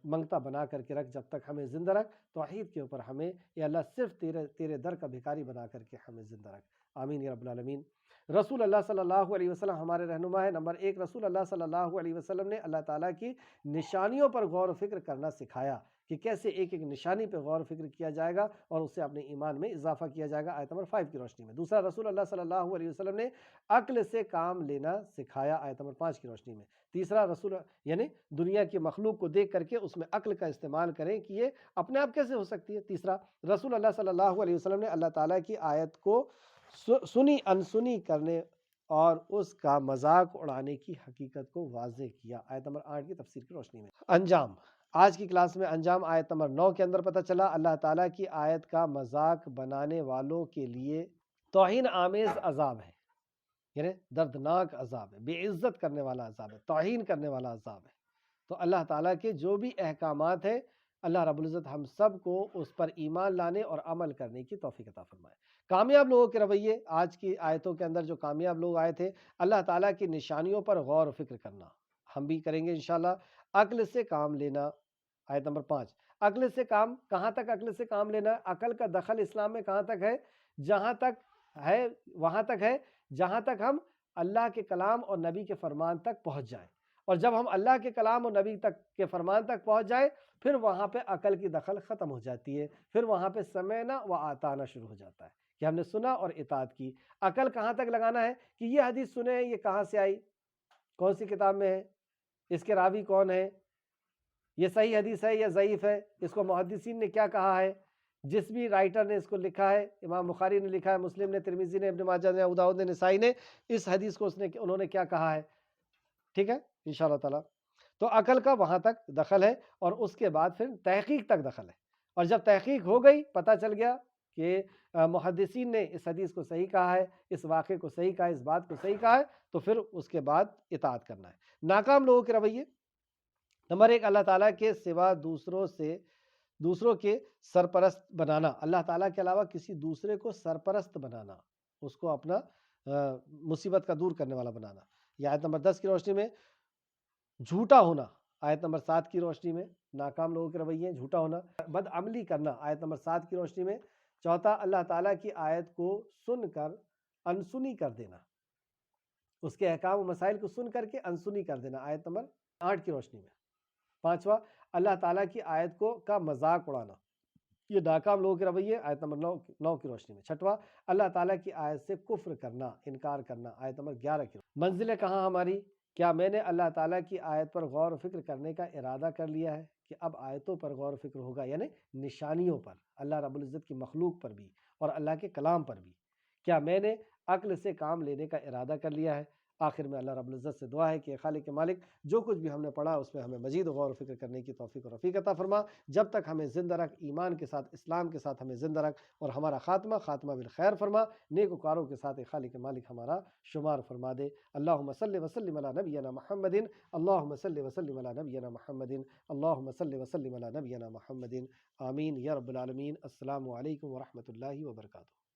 منگتا بنا کر کے رکھ، جب تک ہمیں زندہ رکھ، توحید کے اوپر ہمیں اے اللہ صرف تیرے در کا بھکاری بنا کر کے ہمیں زندہ رکھ، آمین یا رب العالمین۔ رسول اللہ صلی اللہ علیہ وسلم ہمارے رہنما ہے۔ نمبر 1، رسول اللہ صلی اللہ علیہ وسلم نے اللہ تعالیٰ کی نشانیوں پر غور و فکر کرنا سکھایا کہ کیسے ایک ایک نشانی پہ غور و فکر کیا جائے گا اور اس سے اپنے ایمان میں اضافہ کیا جائے گا، آیت نمبر 5 کی روشنی میں۔ دوسرا، رسول اللہ صلی اللہ علیہ وسلم نے عقل سے کام لینا سکھایا، آیت نمبر 5 کی روشنی میں۔ تیسرا، رسول یعنی دنیا کی مخلوق کو دیکھ کر کے اس میں عقل کا استعمال کریں کہ یہ اپنے آپ کیسے ہو سکتی ہے۔ تیسرا، رسول اللہ صلی اللہ علیہ وسلم نے اللہ تعالیٰ کی آیت کو سنی انسنی کرنے اور اس کا مذاق اڑانے کی حقیقت کو واضح کیا، آیت نمبر 8 کی تفسیر کی روشنی میں۔ انجام، آج کی کلاس میں انجام آیت نمبر 9 کے اندر پتہ چلا، اللہ تعالیٰ کی آیت کا مذاق بنانے والوں کے لیے توہین آمیز عذاب ہے، یعنی دردناک عذاب ہے، بے عزت کرنے والا عذاب ہے، توہین کرنے والا عذاب ہے۔ تو اللہ تعالیٰ کے جو بھی احکامات ہیں، اللہ رب العزت ہم سب کو اس پر ایمان لانے اور عمل کرنے کی توفیق عطا فرمائے۔ کامیاب لوگوں کے رویے، آج کی آیتوں کے اندر جو کامیاب لوگ آئے تھے، اللہ تعالیٰ کی نشانیوں پر غور و فکر کرنا، ہم بھی کریں گے انشاءاللہ۔ عقل سے کام لینا، آیت نمبر 5۔ عقل سے کام، کہاں تک عقل سے کام لینا ہے؟ عقل کا دخل اسلام میں کہاں تک ہے؟ جہاں تک ہے وہاں تک ہے جہاں تک ہم اللہ کے کلام اور نبی کے فرمان تک پہنچ جائیں، اور جب ہم اللہ کے کلام اور نبی تک کے فرمان تک پہنچ جائیں پھر وہاں پہ عقل کی دخل ختم ہو جاتی ہے، پھر وہاں پہ سمعنا و اطعنا شروع ہو جاتا ہے کہ ہم نے سنا اور اطاعت کی۔ عقل کہاں تک لگانا ہے کہ یہ حدیث سنے ہیں، یہ کہاں سے آئی، کون سی کتاب میں ہے، اس کے راوی کون ہے، یہ صحیح حدیث ہے یا ضعیف ہے، اس کو محدثین نے کیا کہا ہے، جس بھی رائٹر نے اس کو لکھا ہے، امام بخاری نے لکھا ہے، مسلم نے، ترمذی نے، ابن ماجہ نے، ابو داؤد نے، نسائی نے، اس حدیث کو انہوں نے کیا کہا ہے، ٹھیک ہے انشاءاللہ تعالی۔ تو عقل کا وہاں تک دخل ہے، اور اس کے بعد پھر تحقیق تک دخل ہے، اور جب تحقیق ہو گئی پتہ چل گیا کہ محدثین نے اس حدیث کو صحیح کہا ہے، اس واقعے کو صحیح کہا ہے، اس بات کو صحیح کہا ہے، تو پھر اس کے بعد اطاعت کرنا ہے۔ ناکام لوگوں کے رویے، نمبر ایک، اللہ تعالیٰ کے سوا دوسروں کے سرپرست بنانا، اللہ تعالیٰ کے علاوہ کسی دوسرے کو سرپرست بنانا، اس کو اپنا مصیبت کا دور کرنے والا بنانا۔ یہ آیت نمبر 10 کی روشنی میں جھوٹا ہونا، آیت نمبر 7 کی روشنی میں ناکام لوگوں کے رویے، جھوٹا ہونا، بد عملی کرنا، آیت نمبر 7 کی روشنی میں۔ چوتھا، اللہ تعالیٰ کی آیت کو سن کر انسنی کر دینا، اس کے احکام و مسائل کو سن کر کے انسنی کر دینا، آیت نمبر 8 کی روشنی میں۔ پانچواں، اللہ تعالیٰ کی آیت کا مذاق اڑانا، یہ ناکام لوگوں کے رویے، آیت نمبر 9 کی روشنی میں۔ چھٹواں، اللہ تعالیٰ کی آیت سے کفر کرنا، انکار کرنا، آیت نمبر 11 کی روشنی۔ منزل کہاں ہماری، کیا میں نے اللہ تعالیٰ کی آیت پر غور و فکر کرنے کا ارادہ کر لیا ہے کہ اب آیتوں پر غور و فکر ہوگا، یعنی نشانیوں پر، اللہ رب العزت کی مخلوق پر بھی اور اللہ کے کلام پر بھی، کیا میں نے عقل سے کام لینے کا ارادہ کر لیا ہے۔ آخر میں اللہ رب العزت سے دعا ہے کہ خالق مالک جو کچھ بھی ہم نے پڑھا اس میں ہمیں مزید غور و فکر کرنے کی توفیق و رفیق عطا فرما، جب تک ہمیں زندہ رکھ، ایمان کے ساتھ، اسلام کے ساتھ ہمیں زندہ رکھ، اور ہمارا خاتمہ بالخیر فرما، نیک وکاروں کے ساتھ خالق مالک ہمارا شمار فرما دے۔ اللہم صلی وسلم علی نبینا محمد، اللہم صلی وسلم علی نبینا محمد، اللہم صلی وسلم علی نبینا محمد، آمین یا رب العالمین۔ السلام علیکم ورحمۃ اللہ وبرکاتہ۔